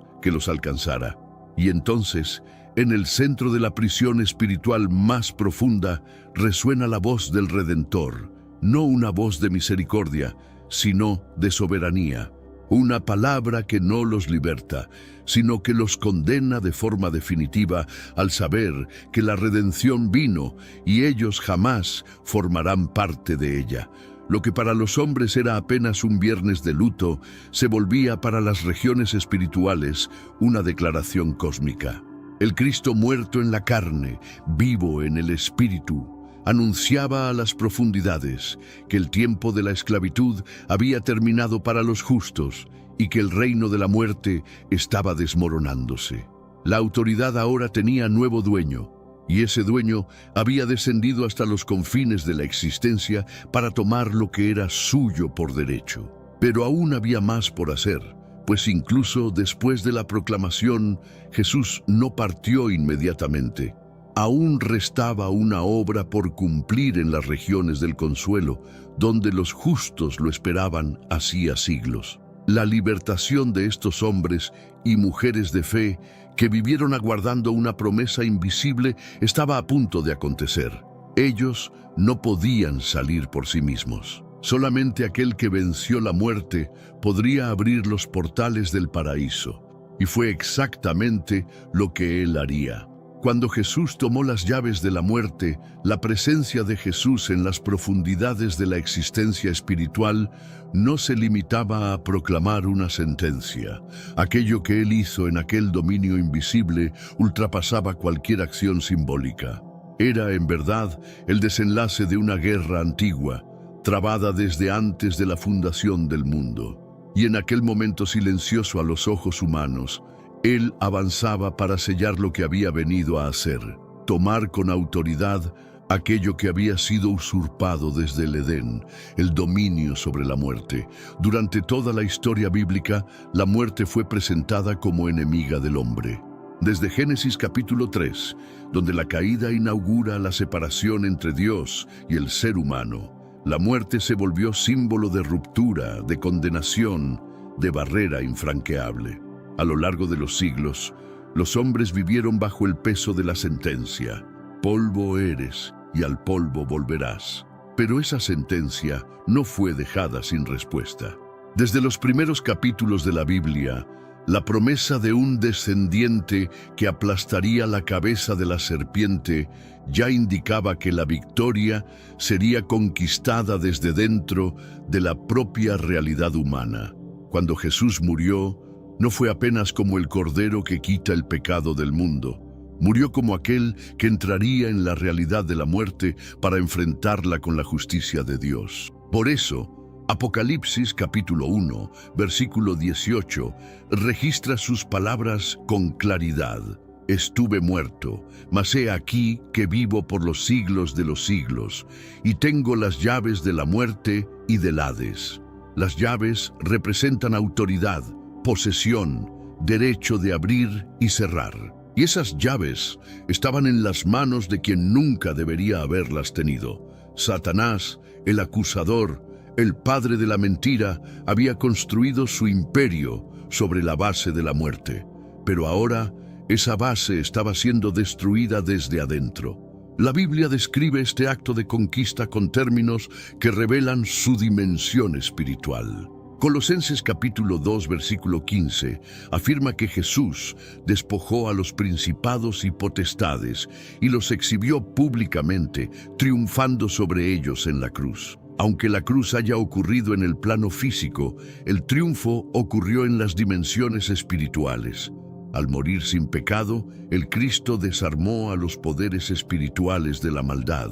que los alcanzara. Y entonces, en el centro de la prisión espiritual más profunda, resuena la voz del Redentor, no una voz de misericordia, sino de soberanía. Una palabra que no los liberta, sino que los condena de forma definitiva al saber que la redención vino y ellos jamás formarán parte de ella. Lo que para los hombres era apenas un viernes de luto, se volvía para las regiones espirituales una declaración cósmica. El Cristo muerto en la carne, vivo en el Espíritu, anunciaba a las profundidades que el tiempo de la esclavitud había terminado para los justos y que el reino de la muerte estaba desmoronándose. La autoridad ahora tenía nuevo dueño, y ese dueño había descendido hasta los confines de la existencia para tomar lo que era suyo por derecho. Pero aún había más por hacer, pues incluso después de la proclamación, Jesús no partió inmediatamente. Aún restaba una obra por cumplir en las regiones del consuelo, donde los justos lo esperaban hacía siglos. La libertación de estos hombres y mujeres de fe que vivieron aguardando una promesa invisible estaba a punto de acontecer. Ellos no podían salir por sí mismos. Solamente aquel que venció la muerte podría abrir los portales del paraíso, y fue exactamente lo que él haría. Cuando Jesús tomó las llaves de la muerte, la presencia de Jesús en las profundidades de la existencia espiritual no se limitaba a proclamar una sentencia. Aquello que él hizo en aquel dominio invisible ultrapasaba cualquier acción simbólica. Era, en verdad, el desenlace de una guerra antigua, trabada desde antes de la fundación del mundo. Y en aquel momento silencioso a los ojos humanos, él avanzaba para sellar lo que había venido a hacer, tomar con autoridad aquello que había sido usurpado desde el Edén, el dominio sobre la muerte. Durante toda la historia bíblica, la muerte fue presentada como enemiga del hombre. Desde Génesis capítulo 3, donde la caída inaugura la separación entre Dios y el ser humano, la muerte se volvió símbolo de ruptura, de condenación, de barrera infranqueable. A lo largo de los siglos, los hombres vivieron bajo el peso de la sentencia. Polvo eres y al polvo volverás. Pero esa sentencia no fue dejada sin respuesta. Desde los primeros capítulos de la Biblia, la promesa de un descendiente que aplastaría la cabeza de la serpiente ya indicaba que la victoria sería conquistada desde dentro de la propia realidad humana. Cuando Jesús murió, no fue apenas como el Cordero que quita el pecado del mundo. Murió como aquel que entraría en la realidad de la muerte para enfrentarla con la justicia de Dios. Por eso, Apocalipsis capítulo 1, versículo 18, registra sus palabras con claridad. Estuve muerto, mas he aquí que vivo por los siglos de los siglos, y tengo las llaves de la muerte y del Hades. Las llaves representan autoridad, posesión, derecho de abrir y cerrar. Y esas llaves estaban en las manos de quien nunca debería haberlas tenido: Satanás, el acusador, El padre de la mentira había construido su imperio sobre la base de la muerte, pero ahora esa base estaba siendo destruida desde adentro. La Biblia describe este acto de conquista con términos que revelan su dimensión espiritual. Colosenses capítulo 2, versículo 15, afirma que Jesús despojó a los principados y potestades y los exhibió públicamente, triunfando sobre ellos en la cruz. Aunque la cruz haya ocurrido en el plano físico, el triunfo ocurrió en las dimensiones espirituales. Al morir sin pecado, el Cristo desarmó a los poderes espirituales de la maldad,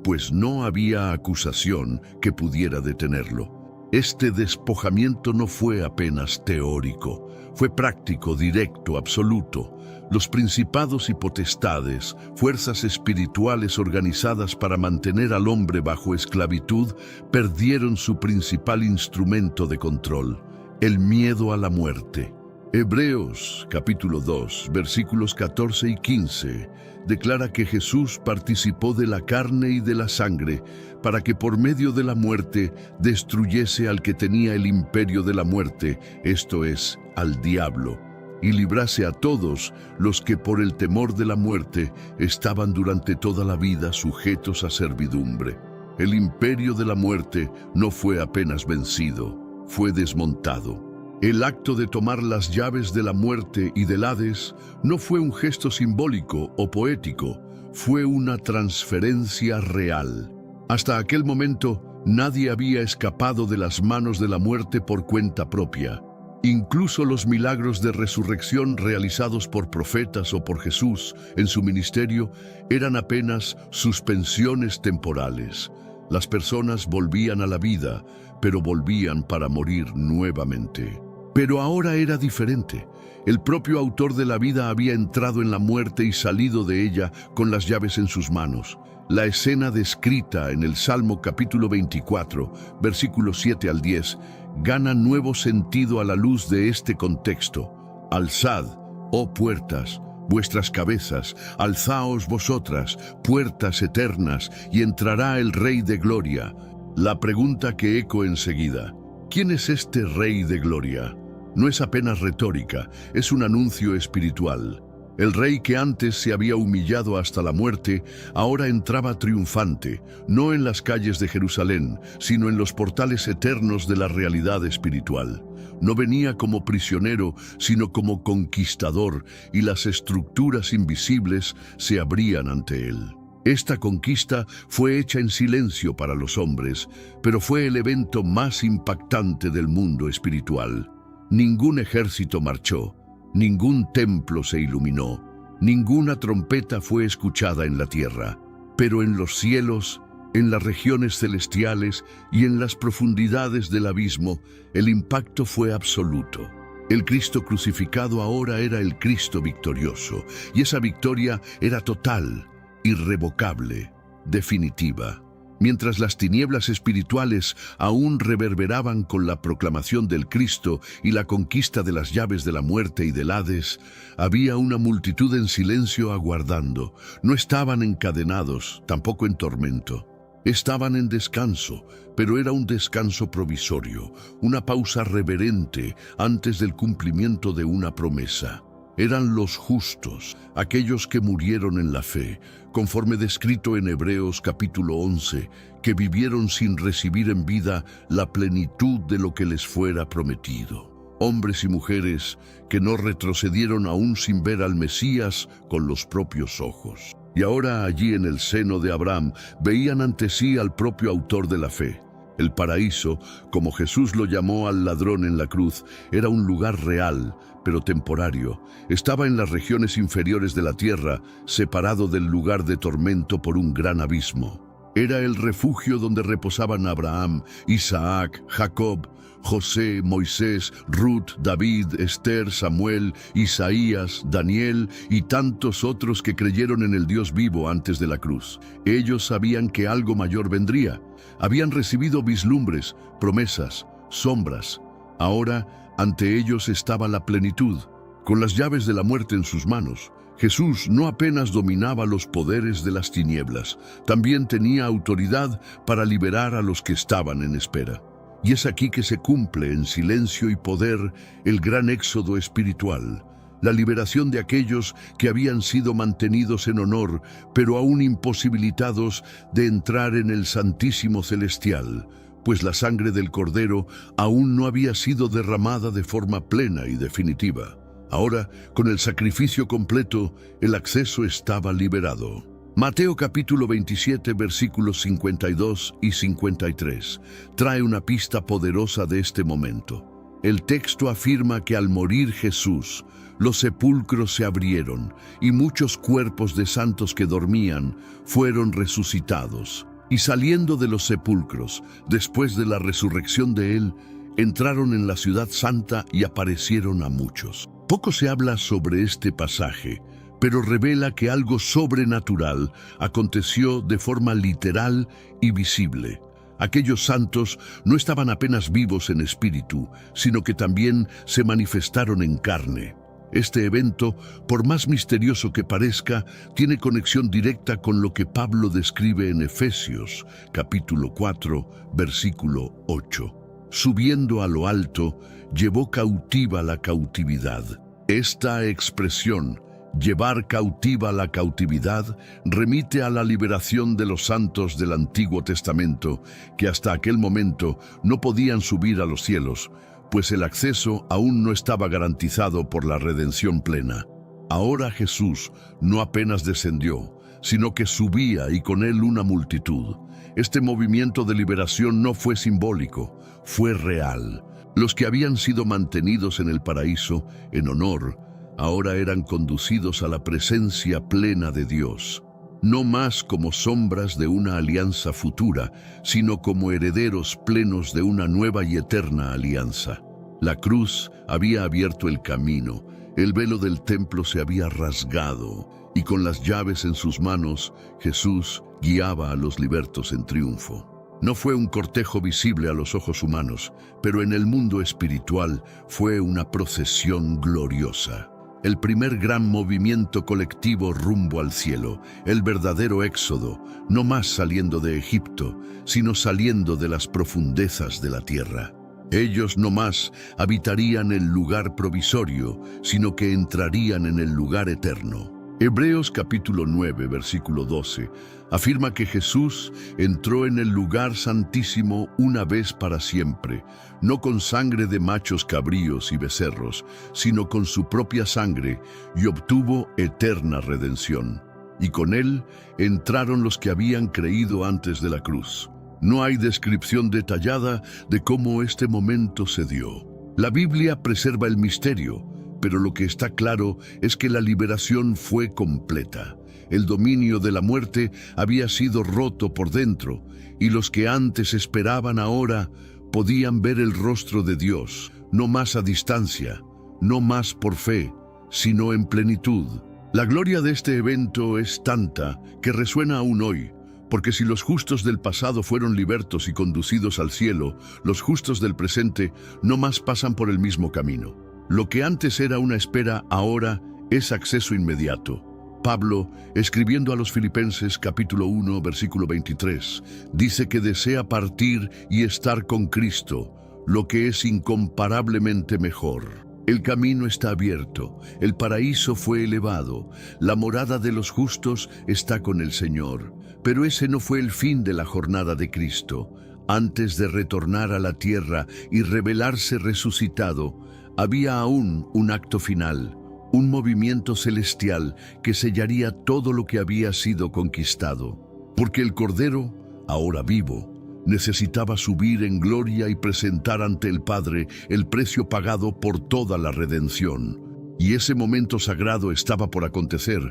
pues no había acusación que pudiera detenerlo. Este despojamiento no fue apenas teórico, fue práctico, directo, absoluto. Los principados y potestades, fuerzas espirituales organizadas para mantener al hombre bajo esclavitud, perdieron su principal instrumento de control, el miedo a la muerte. Hebreos capítulo 2, versículos 14 y 15, declara que Jesús participó de la carne y de la sangre para que por medio de la muerte destruyese al que tenía el imperio de la muerte, esto es, al diablo, y librase a todos los que por el temor de la muerte estaban durante toda la vida sujetos a servidumbre. El imperio de la muerte no fue apenas vencido, fue desmontado. El acto de tomar las llaves de la muerte y del Hades no fue un gesto simbólico o poético, fue una transferencia real. Hasta aquel momento, nadie había escapado de las manos de la muerte por cuenta propia. Incluso los milagros de resurrección realizados por profetas o por Jesús en su ministerio eran apenas suspensiones temporales. Las personas volvían a la vida, pero volvían para morir nuevamente. Pero ahora era diferente. El propio autor de la vida había entrado en la muerte y salido de ella con las llaves en sus manos. La escena descrita en el Salmo capítulo 24, versículos 7 al 10, gana nuevo sentido a la luz de este contexto. Alzad, oh puertas, vuestras cabezas, alzaos vosotras, puertas eternas, y entrará el Rey de Gloria. La pregunta que eco enseguida: ¿quién es este Rey de Gloria? No es apenas retórica, es un anuncio espiritual. El rey que antes se había humillado hasta la muerte, ahora entraba triunfante, no en las calles de Jerusalén, sino en los portales eternos de la realidad espiritual. No venía como prisionero, sino como conquistador, y las estructuras invisibles se abrían ante él. Esta conquista fue hecha en silencio para los hombres, pero fue el evento más impactante del mundo espiritual. Ningún ejército marchó, ningún templo se iluminó, ninguna trompeta fue escuchada en la tierra, pero en los cielos, en las regiones celestiales y en las profundidades del abismo, el impacto fue absoluto. El Cristo crucificado ahora era el Cristo victorioso, y esa victoria era total, irrevocable, definitiva. Mientras las tinieblas espirituales aún reverberaban con la proclamación del Cristo y la conquista de las llaves de la muerte y del Hades, había una multitud en silencio aguardando. No estaban encadenados, tampoco en tormento. Estaban en descanso, pero era un descanso provisorio, una pausa reverente antes del cumplimiento de una promesa. Eran los justos, aquellos que murieron en la fe, conforme descrito en Hebreos capítulo 11, que vivieron sin recibir en vida la plenitud de lo que les fuera prometido. Hombres y mujeres que no retrocedieron aún sin ver al Mesías con los propios ojos. Y ahora allí en el seno de Abraham veían ante sí al propio autor de la fe. El paraíso, como Jesús lo llamó al ladrón en la cruz, era un lugar real, pero temporario. Estaba en las regiones inferiores de la tierra, separado del lugar de tormento por un gran abismo. Era el refugio donde reposaban Abraham, Isaac, Jacob, José, Moisés, Ruth, David, Esther, Samuel, Isaías, Daniel y tantos otros que creyeron en el Dios vivo antes de la cruz. Ellos sabían que algo mayor vendría. Habían recibido vislumbres, promesas, sombras. Ahora, ante ellos estaba la plenitud. Con las llaves de la muerte en sus manos, Jesús no apenas dominaba los poderes de las tinieblas, también tenía autoridad para liberar a los que estaban en espera. Y es aquí que se cumple en silencio y poder el gran éxodo espiritual, la liberación de aquellos que habían sido mantenidos en honor, pero aún imposibilitados de entrar en el Santísimo Celestial, pues la sangre del Cordero aún no había sido derramada de forma plena y definitiva. Ahora, con el sacrificio completo, el acceso estaba liberado. Mateo capítulo 27, versículos 52 y 53, trae una pista poderosa de este momento. El texto afirma que al morir Jesús, los sepulcros se abrieron y muchos cuerpos de santos que dormían fueron resucitados. Y saliendo de los sepulcros, después de la resurrección de él, entraron en la ciudad santa y aparecieron a muchos. Poco se habla sobre este pasaje, pero revela que algo sobrenatural aconteció de forma literal y visible. Aquellos santos no estaban apenas vivos en espíritu, sino que también se manifestaron en carne. Este evento, por más misterioso que parezca, tiene conexión directa con lo que Pablo describe en Efesios, capítulo 4, versículo 8. Subiendo a lo alto, llevó cautiva la cautividad. Esta expresión, llevar cautiva la cautividad, remite a la liberación de los santos del Antiguo Testamento, que hasta aquel momento no podían subir a los cielos, pues el acceso aún no estaba garantizado por la redención plena. Ahora Jesús no apenas descendió, sino que subía y con él una multitud. Este movimiento de liberación no fue simbólico, fue real. Los que habían sido mantenidos en el paraíso, en honor, ahora eran conducidos a la presencia plena de Dios. No más como sombras de una alianza futura, sino como herederos plenos de una nueva y eterna alianza. La cruz había abierto el camino, el velo del templo se había rasgado, y con las llaves en sus manos, Jesús guiaba a los libertos en triunfo. No fue un cortejo visible a los ojos humanos, pero en el mundo espiritual fue una procesión gloriosa. El primer gran movimiento colectivo rumbo al cielo, el verdadero éxodo, no más saliendo de Egipto, sino saliendo de las profundezas de la tierra. Ellos no más habitarían el lugar provisorio, sino que entrarían en el lugar eterno. Hebreos capítulo 9, versículo 12, afirma que Jesús entró en el lugar santísimo una vez para siempre, no con sangre de machos cabríos y becerros, sino con su propia sangre, y obtuvo eterna redención. Y con él entraron los que habían creído antes de la cruz. No hay descripción detallada de cómo este momento se dio. La Biblia preserva el misterio, pero lo que está claro es que la liberación fue completa. El dominio de la muerte había sido roto por dentro, y los que antes esperaban ahora podían ver el rostro de Dios, no más a distancia, no más por fe, sino en plenitud. La gloria de este evento es tanta que resuena aún hoy, porque si los justos del pasado fueron libertos y conducidos al cielo, los justos del presente no más pasan por el mismo camino. Lo que antes era una espera, ahora es acceso inmediato. Pablo, escribiendo a los Filipenses capítulo 1, versículo 23, dice que desea partir y estar con Cristo, lo que es incomparablemente mejor. El camino está abierto, el paraíso fue elevado, la morada de los justos está con el Señor. Pero ese no fue el fin de la jornada de Cristo. Antes de retornar a la tierra y revelarse resucitado, había aún un acto final, un movimiento celestial que sellaría todo lo que había sido conquistado. Porque el Cordero, ahora vivo, necesitaba subir en gloria y presentar ante el Padre el precio pagado por toda la redención. Y ese momento sagrado estaba por acontecer,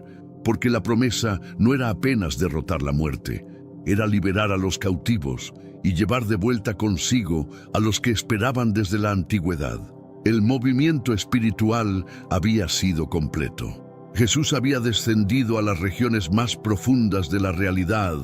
porque la promesa no era apenas derrotar la muerte, era liberar a los cautivos y llevar de vuelta consigo a los que esperaban desde la antigüedad. El movimiento espiritual había sido completo. Jesús había descendido a las regiones más profundas de la realidad,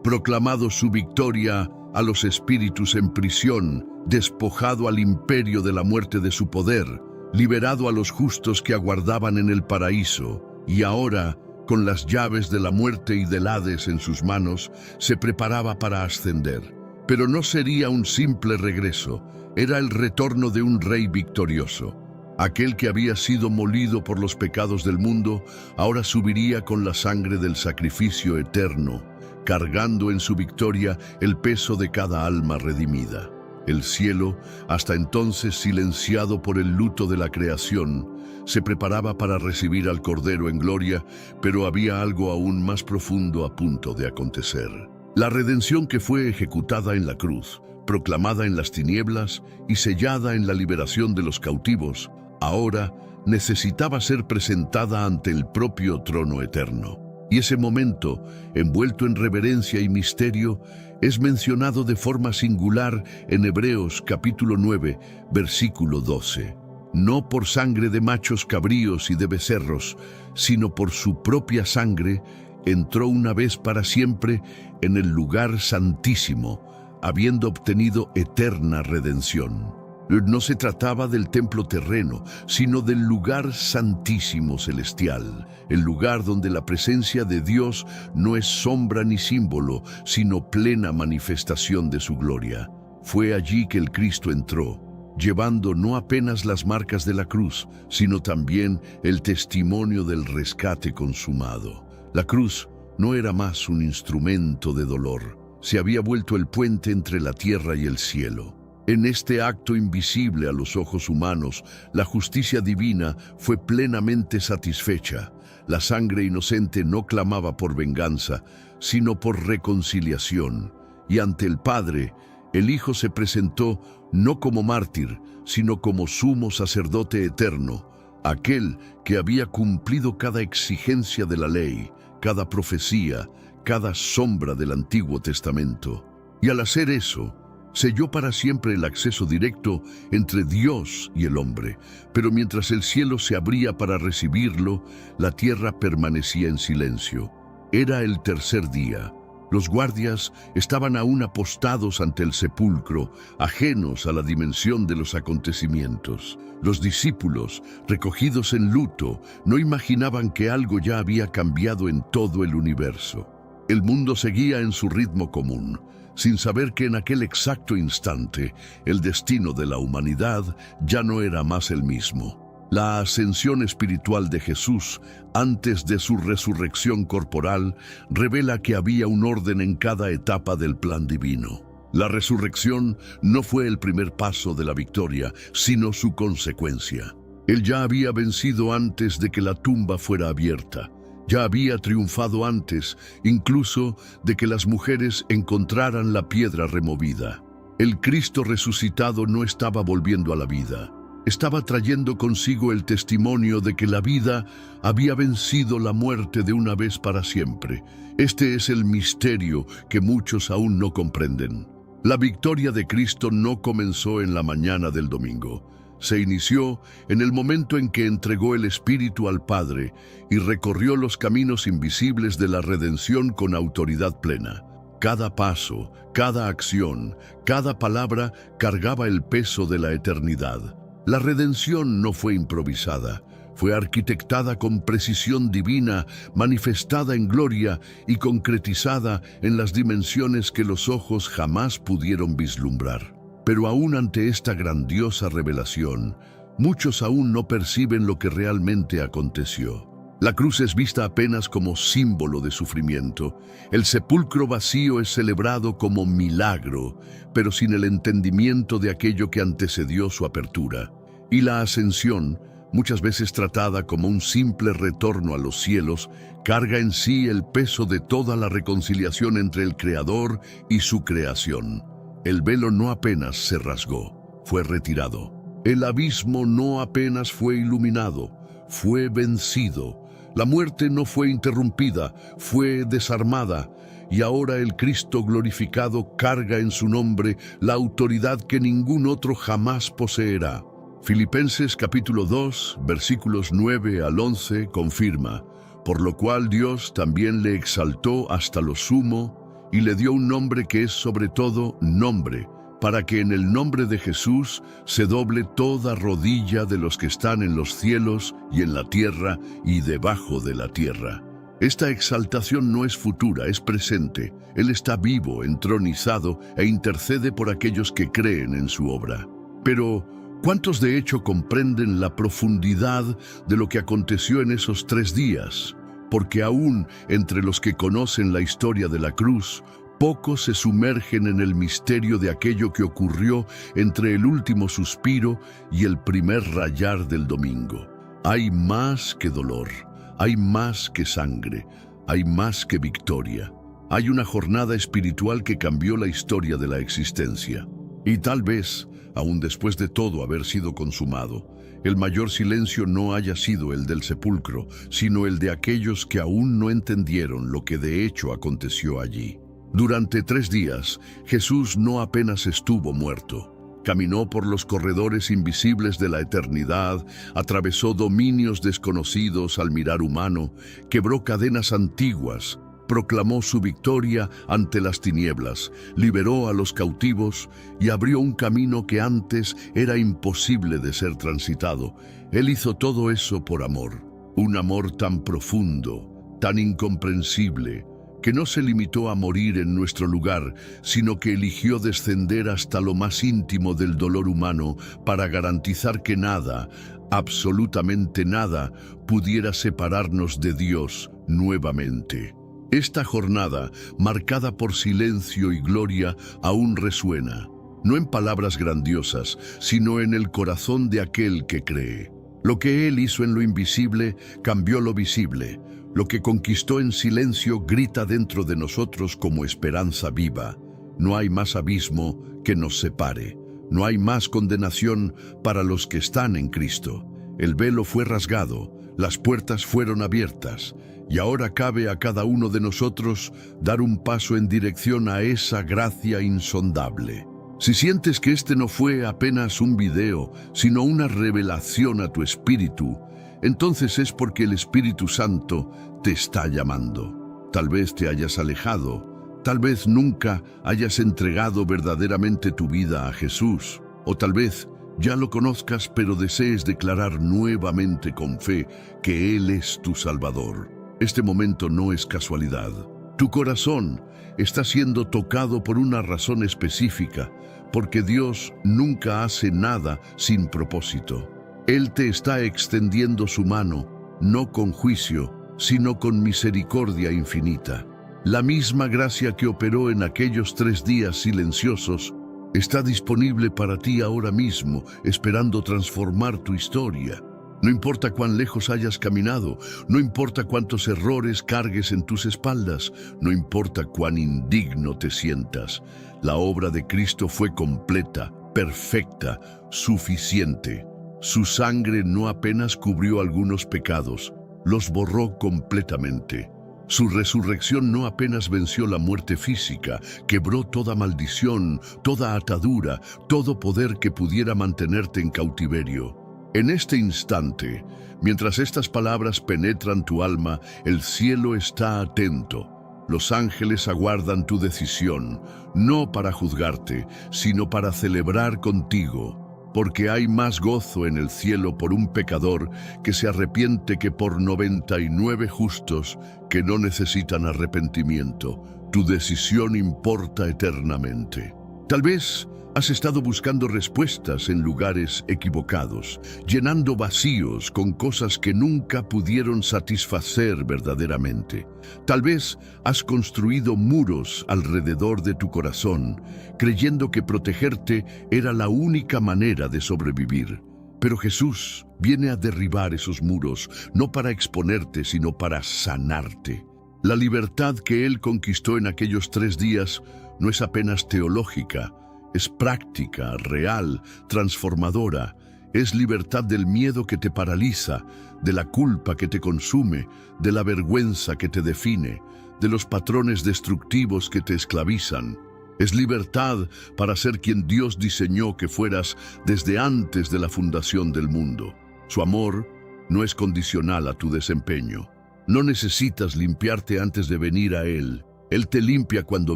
proclamado su victoria a los espíritus en prisión, despojado al imperio de la muerte de su poder, liberado a los justos que aguardaban en el paraíso, Y ahora, con las llaves de la muerte y del Hades en sus manos, se preparaba para ascender. Pero no sería un simple regreso, era el retorno de un rey victorioso. Aquel que había sido molido por los pecados del mundo, ahora subiría con la sangre del sacrificio eterno, cargando en su victoria el peso de cada alma redimida. El cielo, hasta entonces silenciado por el luto de la creación, se preparaba para recibir al Cordero en gloria, pero había algo aún más profundo a punto de acontecer. La redención que fue ejecutada en la cruz, proclamada en las tinieblas y sellada en la liberación de los cautivos, ahora necesitaba ser presentada ante el propio trono eterno. Y ese momento, envuelto en reverencia y misterio, es mencionado de forma singular en Hebreos capítulo 9, versículo 12. No por sangre de machos cabríos y de becerros, sino por su propia sangre, entró una vez para siempre en el lugar santísimo, habiendo obtenido eterna redención. No se trataba del templo terreno, sino del lugar santísimo celestial, el lugar donde la presencia de Dios no es sombra ni símbolo, sino plena manifestación de su gloria. Fue allí que el Cristo entró, llevando no apenas las marcas de la cruz, sino también el testimonio del rescate consumado. La cruz no era más un instrumento de dolor, se había vuelto el puente entre la tierra y el cielo. En este acto invisible a los ojos humanos, la justicia divina fue plenamente satisfecha. La sangre inocente no clamaba por venganza, sino por reconciliación. Y ante el Padre, el Hijo se presentó no como mártir, sino como sumo sacerdote eterno, aquel que había cumplido cada exigencia de la ley, cada profecía, cada sombra del Antiguo Testamento. Y al hacer eso, selló para siempre el acceso directo entre Dios y el hombre. Pero mientras el cielo se abría para recibirlo, la tierra permanecía en silencio. Era el tercer día. Los guardias estaban aún apostados ante el sepulcro, ajenos a la dimensión de los acontecimientos. Los discípulos, recogidos en luto, no imaginaban que algo ya había cambiado en todo el universo. El mundo seguía en su ritmo común, sin saber que en aquel exacto instante el destino de la humanidad ya no era más el mismo. La ascensión espiritual de Jesús, antes de su resurrección corporal, revela que había un orden en cada etapa del plan divino. La resurrección no fue el primer paso de la victoria, sino su consecuencia. Él ya había vencido antes de que la tumba fuera abierta. Ya había triunfado antes, incluso de que las mujeres encontraran la piedra removida. El Cristo resucitado no estaba volviendo a la vida. Estaba trayendo consigo el testimonio de que la vida había vencido la muerte de una vez para siempre. Este es el misterio que muchos aún no comprenden. La victoria de Cristo no comenzó en la mañana del domingo. Se inició en el momento en que entregó el Espíritu al Padre y recorrió los caminos invisibles de la redención con autoridad plena. Cada paso, cada acción, cada palabra cargaba el peso de la eternidad. La redención no fue improvisada, fue arquitectada con precisión divina, manifestada en gloria y concretizada en las dimensiones que los ojos jamás pudieron vislumbrar. Pero aún ante esta grandiosa revelación, muchos aún no perciben lo que realmente aconteció. La cruz es vista apenas como símbolo de sufrimiento. El sepulcro vacío es celebrado como milagro, pero sin el entendimiento de aquello que antecedió su apertura. Y la ascensión, muchas veces tratada como un simple retorno a los cielos, carga en sí el peso de toda la reconciliación entre el Creador y su creación. El velo no apenas se rasgó, fue retirado. El abismo no apenas fue iluminado, fue vencido. La muerte no fue interrumpida, fue desarmada. Y ahora el Cristo glorificado carga en su nombre la autoridad que ningún otro jamás poseerá. Filipenses capítulo 2, versículos 9 al 11 confirma: por lo cual Dios también le exaltó hasta lo sumo, y le dio un nombre que es sobre todo nombre, para que en el nombre de Jesús se doble toda rodilla de los que están en los cielos y en la tierra y debajo de la tierra. Esta exaltación no es futura, es presente. Él está vivo, entronizado e intercede por aquellos que creen en su obra. Pero, ¿cuántos de hecho comprenden la profundidad de lo que aconteció en esos 3 días? Porque aún entre los que conocen la historia de la cruz, pocos se sumergen en el misterio de aquello que ocurrió entre el último suspiro y el primer rayar del domingo. Hay más que dolor, hay más que sangre, hay más que victoria. Hay una jornada espiritual que cambió la historia de la existencia. Y tal vez, aun después de todo haber sido consumado, el mayor silencio no haya sido el del sepulcro, sino el de aquellos que aún no entendieron lo que de hecho aconteció allí. Durante 3 días, Jesús no apenas estuvo muerto. Caminó por los corredores invisibles de la eternidad, atravesó dominios desconocidos al mirar humano, quebró cadenas antiguas, proclamó su victoria ante las tinieblas, liberó a los cautivos y abrió un camino que antes era imposible de ser transitado. Él hizo todo eso por amor, un amor tan profundo, tan incomprensible, que no se limitó a morir en nuestro lugar, sino que eligió descender hasta lo más íntimo del dolor humano para garantizar que nada, absolutamente nada, pudiera separarnos de Dios nuevamente. Esta jornada, marcada por silencio y gloria, aún resuena, no en palabras grandiosas, sino en el corazón de aquel que cree. Lo que Él hizo en lo invisible cambió lo visible. Lo que conquistó en silencio grita dentro de nosotros como esperanza viva. No hay más abismo que nos separe. No hay más condenación para los que están en Cristo. El velo fue rasgado, las puertas fueron abiertas, y ahora cabe a cada uno de nosotros dar un paso en dirección a esa gracia insondable. Si sientes que este no fue apenas un video, sino una revelación a tu espíritu, entonces es porque el Espíritu Santo te está llamando. Tal vez te hayas alejado, tal vez nunca hayas entregado verdaderamente tu vida a Jesús, o tal vez ya lo conozcas pero desees declarar nuevamente con fe que Él es tu Salvador. Este momento no es casualidad. Tu corazón está siendo tocado por una razón específica, porque Dios nunca hace nada sin propósito. Él te está extendiendo su mano, no con juicio, sino con misericordia infinita. La misma gracia que operó en aquellos 3 días silenciosos está disponible para ti ahora mismo, esperando transformar tu historia. No importa cuán lejos hayas caminado, no importa cuántos errores cargues en tus espaldas, no importa cuán indigno te sientas. La obra de Cristo fue completa, perfecta, suficiente. Su sangre no apenas cubrió algunos pecados, los borró completamente. Su resurrección no apenas venció la muerte física, quebró toda maldición, toda atadura, todo poder que pudiera mantenerte en cautiverio. En este instante, mientras estas palabras penetran tu alma, el cielo está atento. Los ángeles aguardan tu decisión, no para juzgarte, sino para celebrar contigo. Porque hay más gozo en el cielo por un pecador que se arrepiente que por 99 justos que no necesitan arrepentimiento. Tu decisión importa eternamente. Tal vez has estado buscando respuestas en lugares equivocados, llenando vacíos con cosas que nunca pudieron satisfacer verdaderamente. Tal vez has construido muros alrededor de tu corazón, creyendo que protegerte era la única manera de sobrevivir. Pero Jesús viene a derribar esos muros, no para exponerte, sino para sanarte. La libertad que Él conquistó en aquellos 3 días no es apenas teológica, es práctica, real, transformadora. Es libertad del miedo que te paraliza, de la culpa que te consume, de la vergüenza que te define, de los patrones destructivos que te esclavizan. Es libertad para ser quien Dios diseñó que fueras desde antes de la fundación del mundo. Su amor no es condicional a tu desempeño. No necesitas limpiarte antes de venir a Él. Él te limpia cuando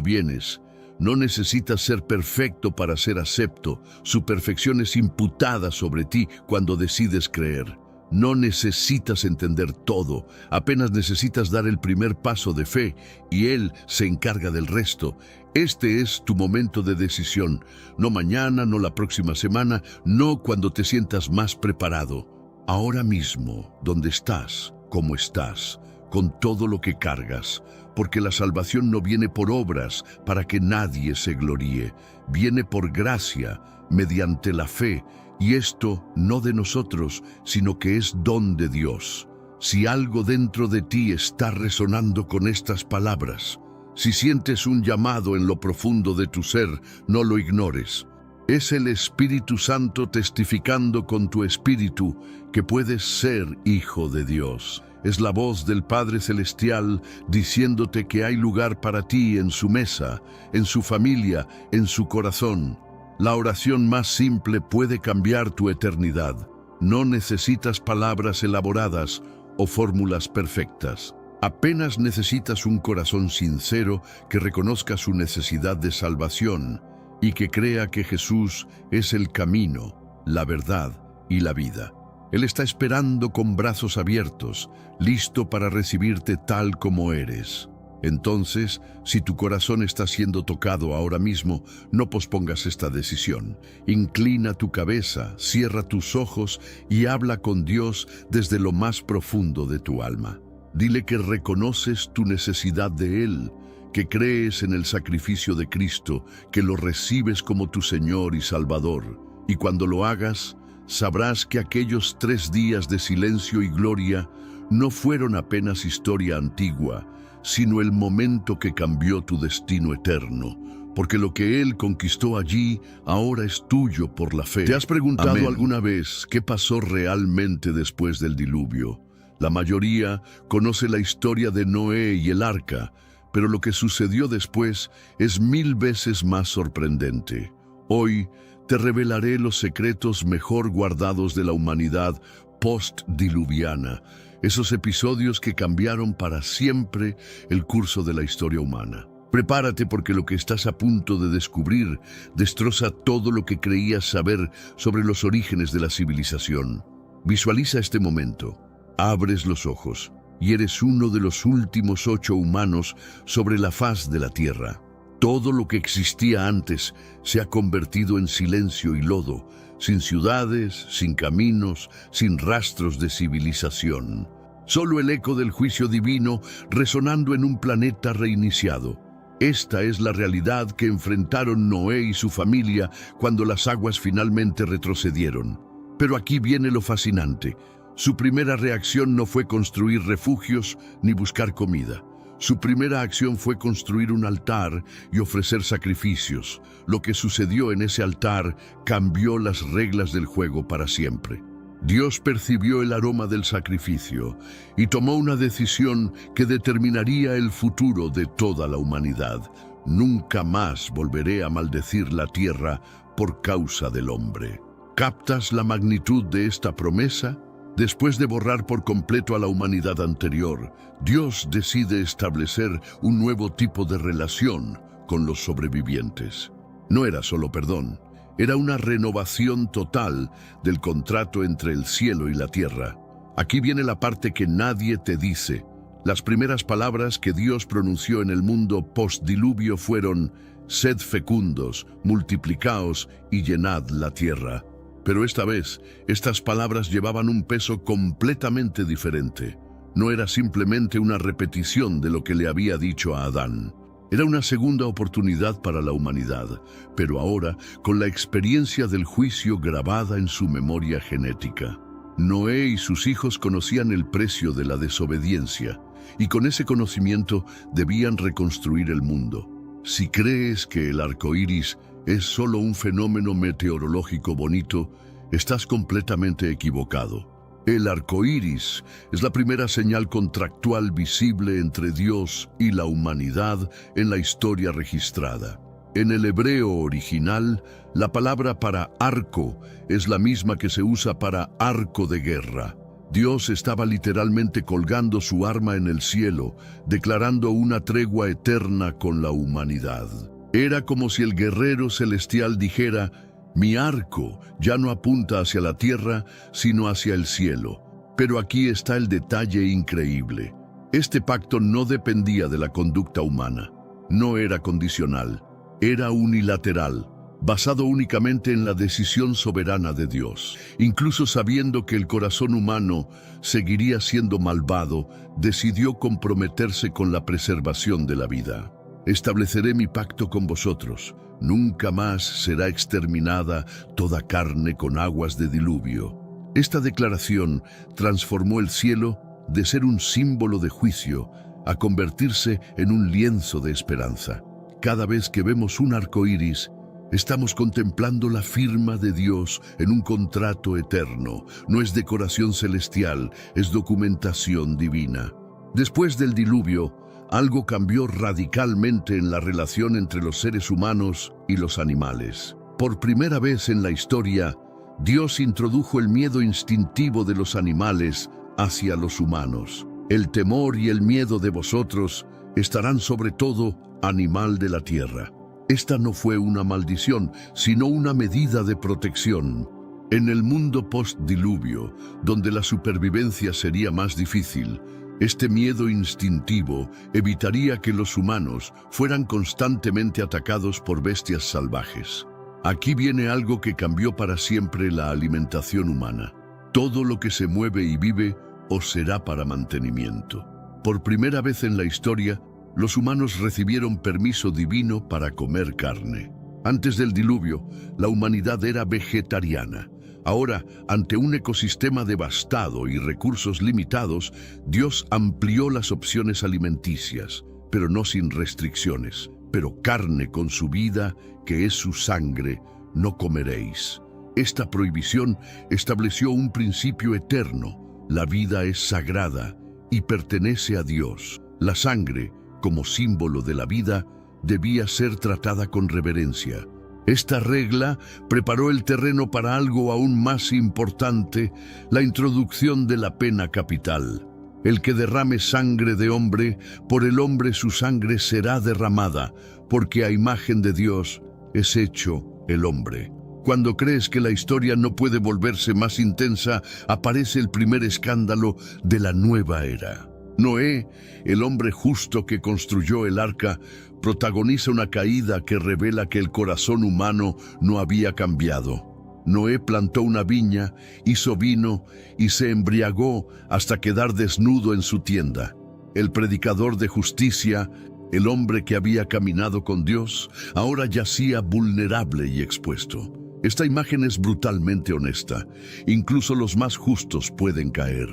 vienes. No necesitas ser perfecto para ser acepto. Su perfección es imputada sobre ti cuando decides creer. No necesitas entender todo, apenas necesitas dar el primer paso de fe y Él se encarga del resto. Este es tu momento de decisión, no mañana, no la próxima semana, no cuando te sientas más preparado. Ahora mismo, donde estás, como estás, con todo lo que cargas, porque la salvación no viene por obras para que nadie se gloríe, viene por gracia, mediante la fe, y esto no de nosotros, sino que es don de Dios. Si algo dentro de ti está resonando con estas palabras, si sientes un llamado en lo profundo de tu ser, no lo ignores. Es el Espíritu Santo testificando con tu espíritu que puedes ser hijo de Dios. Es la voz del Padre Celestial diciéndote que hay lugar para ti en su mesa, en su familia, en su corazón. La oración más simple puede cambiar tu eternidad. No necesitas palabras elaboradas o fórmulas perfectas. Apenas necesitas un corazón sincero que reconozca su necesidad de salvación y que crea que Jesús es el camino, la verdad y la vida. Él está esperando con brazos abiertos, listo para recibirte tal como eres. Entonces, si tu corazón está siendo tocado ahora mismo, no pospongas esta decisión. Inclina tu cabeza, cierra tus ojos y habla con Dios desde lo más profundo de tu alma. Dile que reconoces tu necesidad de Él, que crees en el sacrificio de Cristo, que lo recibes como tu Señor y Salvador. Y cuando lo hagas, sabrás que aquellos 3 días de silencio y gloria no fueron apenas historia antigua, sino el momento que cambió tu destino eterno, porque lo que Él conquistó allí ahora es tuyo por la fe. ¿Te has preguntado alguna vez qué pasó realmente después del diluvio? La mayoría conoce la historia de Noé y el arca, pero lo que sucedió después es 1000 veces más sorprendente. Hoy te revelaré los secretos mejor guardados de la humanidad post-diluviana, esos episodios que cambiaron para siempre el curso de la historia humana. Prepárate porque lo que estás a punto de descubrir destroza todo lo que creías saber sobre los orígenes de la civilización. Visualiza este momento. Abres los ojos y eres uno de los últimos 8 humanos sobre la faz de la Tierra. Todo lo que existía antes se ha convertido en silencio y lodo, sin ciudades, sin caminos, sin rastros de civilización. Solo el eco del juicio divino resonando en un planeta reiniciado. Esta es la realidad que enfrentaron Noé y su familia cuando las aguas finalmente retrocedieron. Pero aquí viene lo fascinante. Su primera reacción no fue construir refugios ni buscar comida. Su primera acción fue construir un altar y ofrecer sacrificios. Lo que sucedió en ese altar cambió las reglas del juego para siempre. Dios percibió el aroma del sacrificio y tomó una decisión que determinaría el futuro de toda la humanidad. Nunca más volveré a maldecir la tierra por causa del hombre. ¿Captas la magnitud de esta promesa? Después de borrar por completo a la humanidad anterior, Dios decide establecer un nuevo tipo de relación con los sobrevivientes. No era solo perdón, era una renovación total del contrato entre el cielo y la tierra. Aquí viene la parte que nadie te dice. Las primeras palabras que Dios pronunció en el mundo postdiluvio fueron: «Sed fecundos, multiplicaos y llenad la tierra». Pero esta vez, estas palabras llevaban un peso completamente diferente. No era simplemente una repetición de lo que le había dicho a Adán. Era una segunda oportunidad para la humanidad, pero ahora con la experiencia del juicio grabada en su memoria genética. Noé y sus hijos conocían el precio de la desobediencia, y con ese conocimiento debían reconstruir el mundo. Si crees que el arco iris es solo un fenómeno meteorológico bonito, estás completamente equivocado. El arco iris es la primera señal contractual visible entre Dios y la humanidad en la historia registrada. En el hebreo original, la palabra para arco es la misma que se usa para arco de guerra. Dios estaba literalmente colgando su arma en el cielo, declarando una tregua eterna con la humanidad. Era como si el guerrero celestial dijera: mi arco ya no apunta hacia la tierra, sino hacia el cielo. Pero aquí está el detalle increíble. Este pacto no dependía de la conducta humana. No era condicional, era unilateral, basado únicamente en la decisión soberana de Dios. Incluso sabiendo que el corazón humano seguiría siendo malvado, decidió comprometerse con la preservación de la vida. Estableceré mi pacto con vosotros. Nunca más será exterminada toda carne con aguas de diluvio. Esta declaración transformó el cielo de ser un símbolo de juicio a convertirse en un lienzo de esperanza. Cada vez que vemos un arco iris, estamos contemplando la firma de Dios en un contrato eterno. No es decoración celestial, es documentación divina. Después del diluvio, algo cambió radicalmente en la relación entre los seres humanos y los animales. Por primera vez en la historia, Dios introdujo el miedo instintivo de los animales hacia los humanos. El temor y el miedo de vosotros estarán sobre todo animal de la tierra. Esta no fue una maldición, sino una medida de protección. En el mundo post-diluvio, donde la supervivencia sería más difícil, este miedo instintivo evitaría que los humanos fueran constantemente atacados por bestias salvajes. Aquí viene algo que cambió para siempre la alimentación humana. Todo lo que se mueve y vive os será para mantenimiento. Por primera vez en la historia, los humanos recibieron permiso divino para comer carne. Antes del diluvio, la humanidad era vegetariana. Ahora, ante un ecosistema devastado y recursos limitados, Dios amplió las opciones alimenticias, pero no sin restricciones. Pero carne con su vida, que es su sangre, no comeréis. Esta prohibición estableció un principio eterno. La vida es sagrada y pertenece a Dios. La sangre, como símbolo de la vida, debía ser tratada con reverencia. Esta regla preparó el terreno para algo aún más importante: la introducción de la pena capital. El que derrame sangre de hombre, por el hombre su sangre será derramada, porque a imagen de Dios es hecho el hombre. Cuando crees que la historia no puede volverse más intensa, aparece el primer escándalo de la nueva era. Noé, el hombre justo que construyó el arca, protagoniza una caída que revela que el corazón humano no había cambiado. Noé plantó una viña, hizo vino y se embriagó hasta quedar desnudo en su tienda. El predicador de justicia, el hombre que había caminado con Dios, ahora yacía vulnerable y expuesto. Esta imagen es brutalmente honesta. Incluso los más justos pueden caer.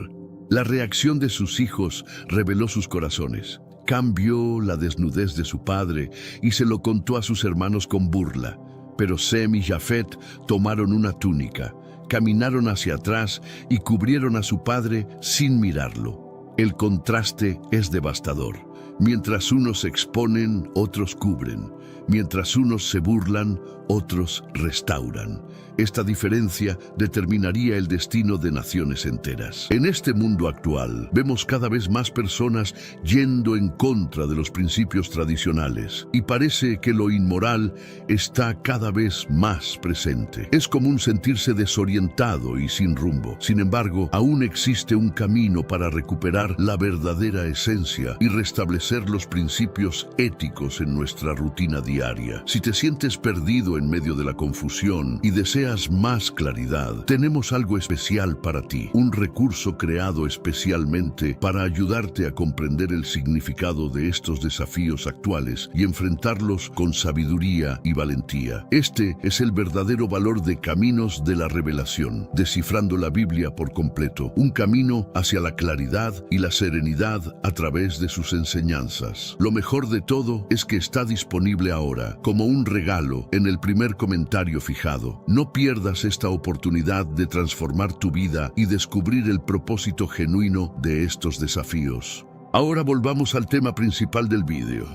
La reacción de sus hijos reveló sus corazones. Cambió la desnudez de su padre y se lo contó a sus hermanos con burla. Pero Sem y Jafet tomaron una túnica, caminaron hacia atrás y cubrieron a su padre sin mirarlo. El contraste es devastador. Mientras unos se exponen, otros cubren. Mientras unos se burlan, otros restauran. Esta diferencia determinaría el destino de naciones enteras. En este mundo actual, vemos cada vez más personas yendo en contra de los principios tradicionales, y parece que lo inmoral está cada vez más presente. Es común sentirse desorientado y sin rumbo. Sin embargo, aún existe un camino para recuperar la verdadera esencia y restablecer los principios éticos en nuestra rutina diaria. Si te sientes perdido en medio de la confusión y deseas más claridad, tenemos algo especial para ti, un recurso creado especialmente para ayudarte a comprender el significado de estos desafíos actuales y enfrentarlos con sabiduría y valentía. Este es el verdadero valor de Caminos de la Revelación, descifrando la Biblia por completo, un camino hacia la claridad y la serenidad a través de sus enseñanzas. Lo mejor de todo es que está disponible ahora, como un regalo, en el primer comentario fijado. No pierdas esta oportunidad de transformar tu vida y descubrir el propósito genuino de estos desafíos. Ahora volvamos al tema principal del vídeo.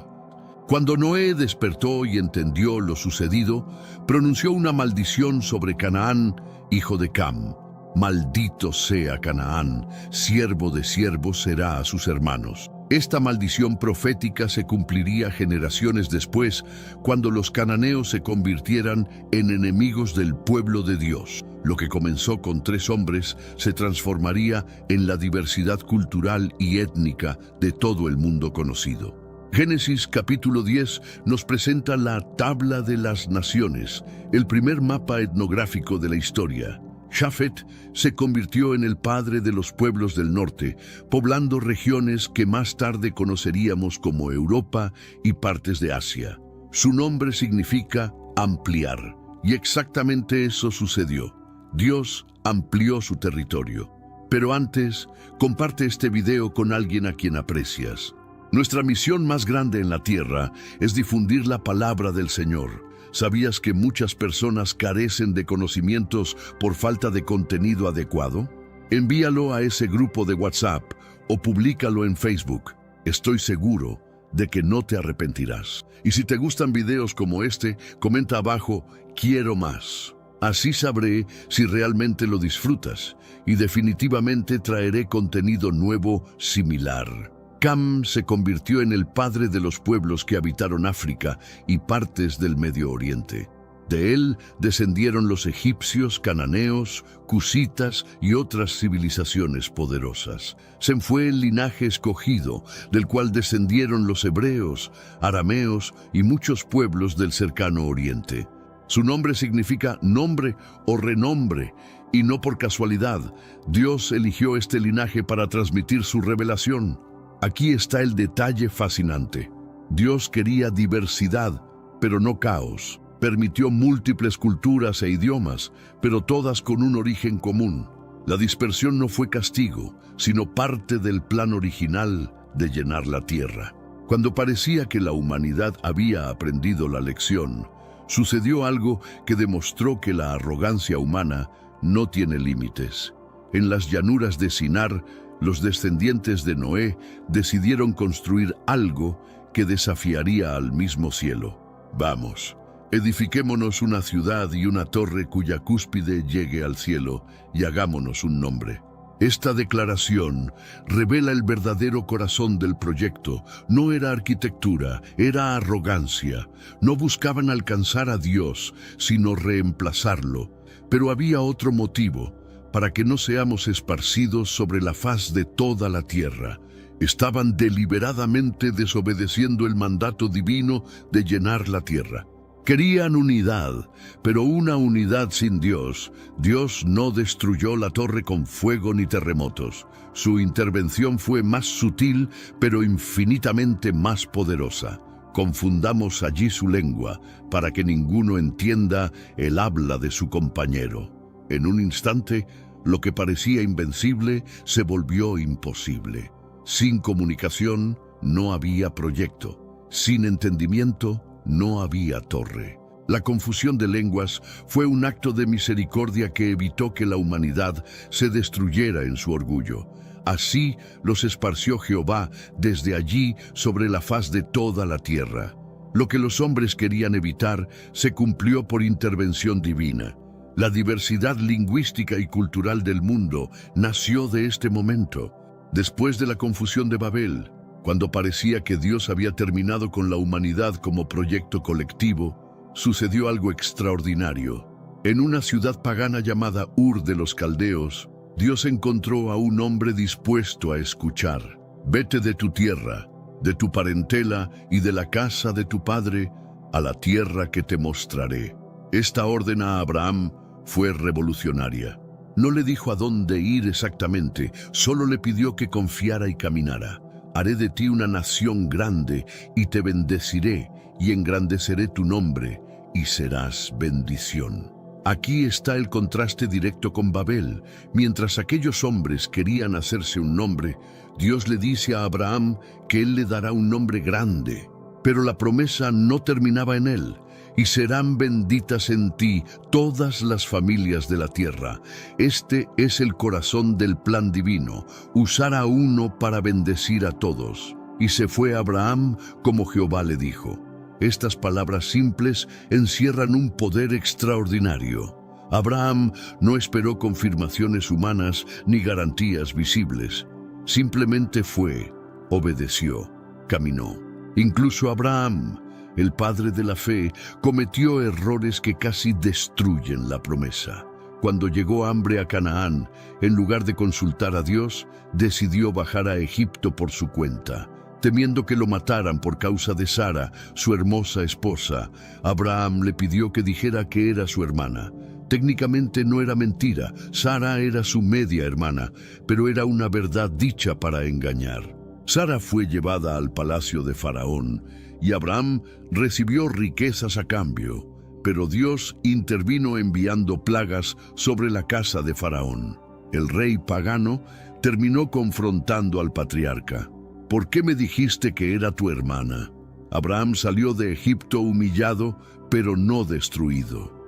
Cuando Noé despertó y entendió lo sucedido, pronunció una maldición sobre Canaán, hijo de Cam. Maldito sea Canaán, siervo de siervos será a sus hermanos. Esta maldición profética se cumpliría generaciones después, cuando los cananeos se convirtieran en enemigos del pueblo de Dios. Lo que comenzó con 3 hombres se transformaría en la diversidad cultural y étnica de todo el mundo conocido. Génesis capítulo 10 nos presenta la Tabla de las Naciones, el primer mapa etnográfico de la historia. Jafet se convirtió en el padre de los pueblos del norte, poblando regiones que más tarde conoceríamos como Europa y partes de Asia. Su nombre significa ampliar, y exactamente eso sucedió. Dios amplió su territorio. Pero antes, comparte este video con alguien a quien aprecias. Nuestra misión más grande en la tierra es difundir la palabra del Señor. ¿Sabías que muchas personas carecen de conocimientos por falta de contenido adecuado? Envíalo a ese grupo de WhatsApp o públicalo en Facebook. Estoy seguro de que no te arrepentirás. Y si te gustan videos como este, comenta abajo, quiero más. Así sabré si realmente lo disfrutas y definitivamente traeré contenido nuevo similar. Cam se convirtió en el padre de los pueblos que habitaron África y partes del Medio Oriente. De él descendieron los egipcios, cananeos, cusitas y otras civilizaciones poderosas. Sem fue el linaje escogido, del cual descendieron los hebreos, arameos y muchos pueblos del cercano Oriente. Su nombre significa nombre o renombre, y no por casualidad. Dios eligió este linaje para transmitir su revelación. Aquí está el detalle fascinante. Dios quería diversidad, pero no caos. Permitió múltiples culturas e idiomas, pero todas con un origen común. La dispersión no fue castigo, sino parte del plan original de llenar la tierra. Cuando parecía que la humanidad había aprendido la lección, sucedió algo que demostró que la arrogancia humana no tiene límites. En las llanuras de Sinar, los descendientes de Noé decidieron construir algo que desafiaría al mismo cielo. Vamos, edifiquémonos una ciudad y una torre cuya cúspide llegue al cielo y hagámonos un nombre. Esta declaración revela el verdadero corazón del proyecto. No era arquitectura, era arrogancia. No buscaban alcanzar a Dios, sino reemplazarlo. Pero había otro motivo: para que no seamos esparcidos sobre la faz de toda la tierra. Estaban deliberadamente desobedeciendo el mandato divino de llenar la tierra. Querían unidad, pero una unidad sin Dios. Dios no destruyó la torre con fuego ni terremotos. Su intervención fue más sutil, pero infinitamente más poderosa. Confundamos allí su lengua, para que ninguno entienda el habla de su compañero. En un instante, lo que parecía invencible se volvió imposible. Sin comunicación, no había proyecto. Sin entendimiento, no había torre. La confusión de lenguas fue un acto de misericordia que evitó que la humanidad se destruyera en su orgullo. Así los esparció Jehová desde allí sobre la faz de toda la tierra. Lo que los hombres querían evitar se cumplió por intervención divina. La diversidad lingüística y cultural del mundo nació de este momento. Después de la confusión de Babel, cuando parecía que Dios había terminado con la humanidad como proyecto colectivo, sucedió algo extraordinario. En una ciudad pagana llamada Ur de los Caldeos, Dios encontró a un hombre dispuesto a escuchar. Vete de tu tierra, de tu parentela y de la casa de tu padre, a la tierra que te mostraré. Esta orden a Abraham fue revolucionaria. No le dijo a dónde ir exactamente, solo le pidió que confiara y caminara. Haré de ti una nación grande y te bendeciré y engrandeceré tu nombre y serás bendición. Aquí está el contraste directo con Babel. Mientras aquellos hombres querían hacerse un nombre, Dios le dice a Abraham que él le dará un nombre grande. Pero la promesa no terminaba en él. Y serán benditas en ti todas las familias de la tierra. Este es el corazón del plan divino, usar a uno para bendecir a todos. Y se fue Abraham como Jehová le dijo. Estas palabras simples encierran un poder extraordinario. Abraham no esperó confirmaciones humanas ni garantías visibles. Simplemente fue. obedeció, caminó. Incluso Abraham, el padre de la fe, cometió errores que casi destruyen la promesa. Cuando llegó hambre a Canaán, en lugar de consultar a Dios, decidió bajar a Egipto por su cuenta. Temiendo que lo mataran por causa de Sara, su hermosa esposa, Abraham le pidió que dijera que era su hermana. Técnicamente no era mentira, Sara era su media hermana, pero era una verdad dicha para engañar. Sara fue llevada al palacio de Faraón y Abraham recibió riquezas a cambio, pero Dios intervino enviando plagas sobre la casa de Faraón. El rey pagano terminó confrontando al patriarca. ¿Por qué me dijiste que era tu hermana? Abraham salió de Egipto humillado, pero no destruido.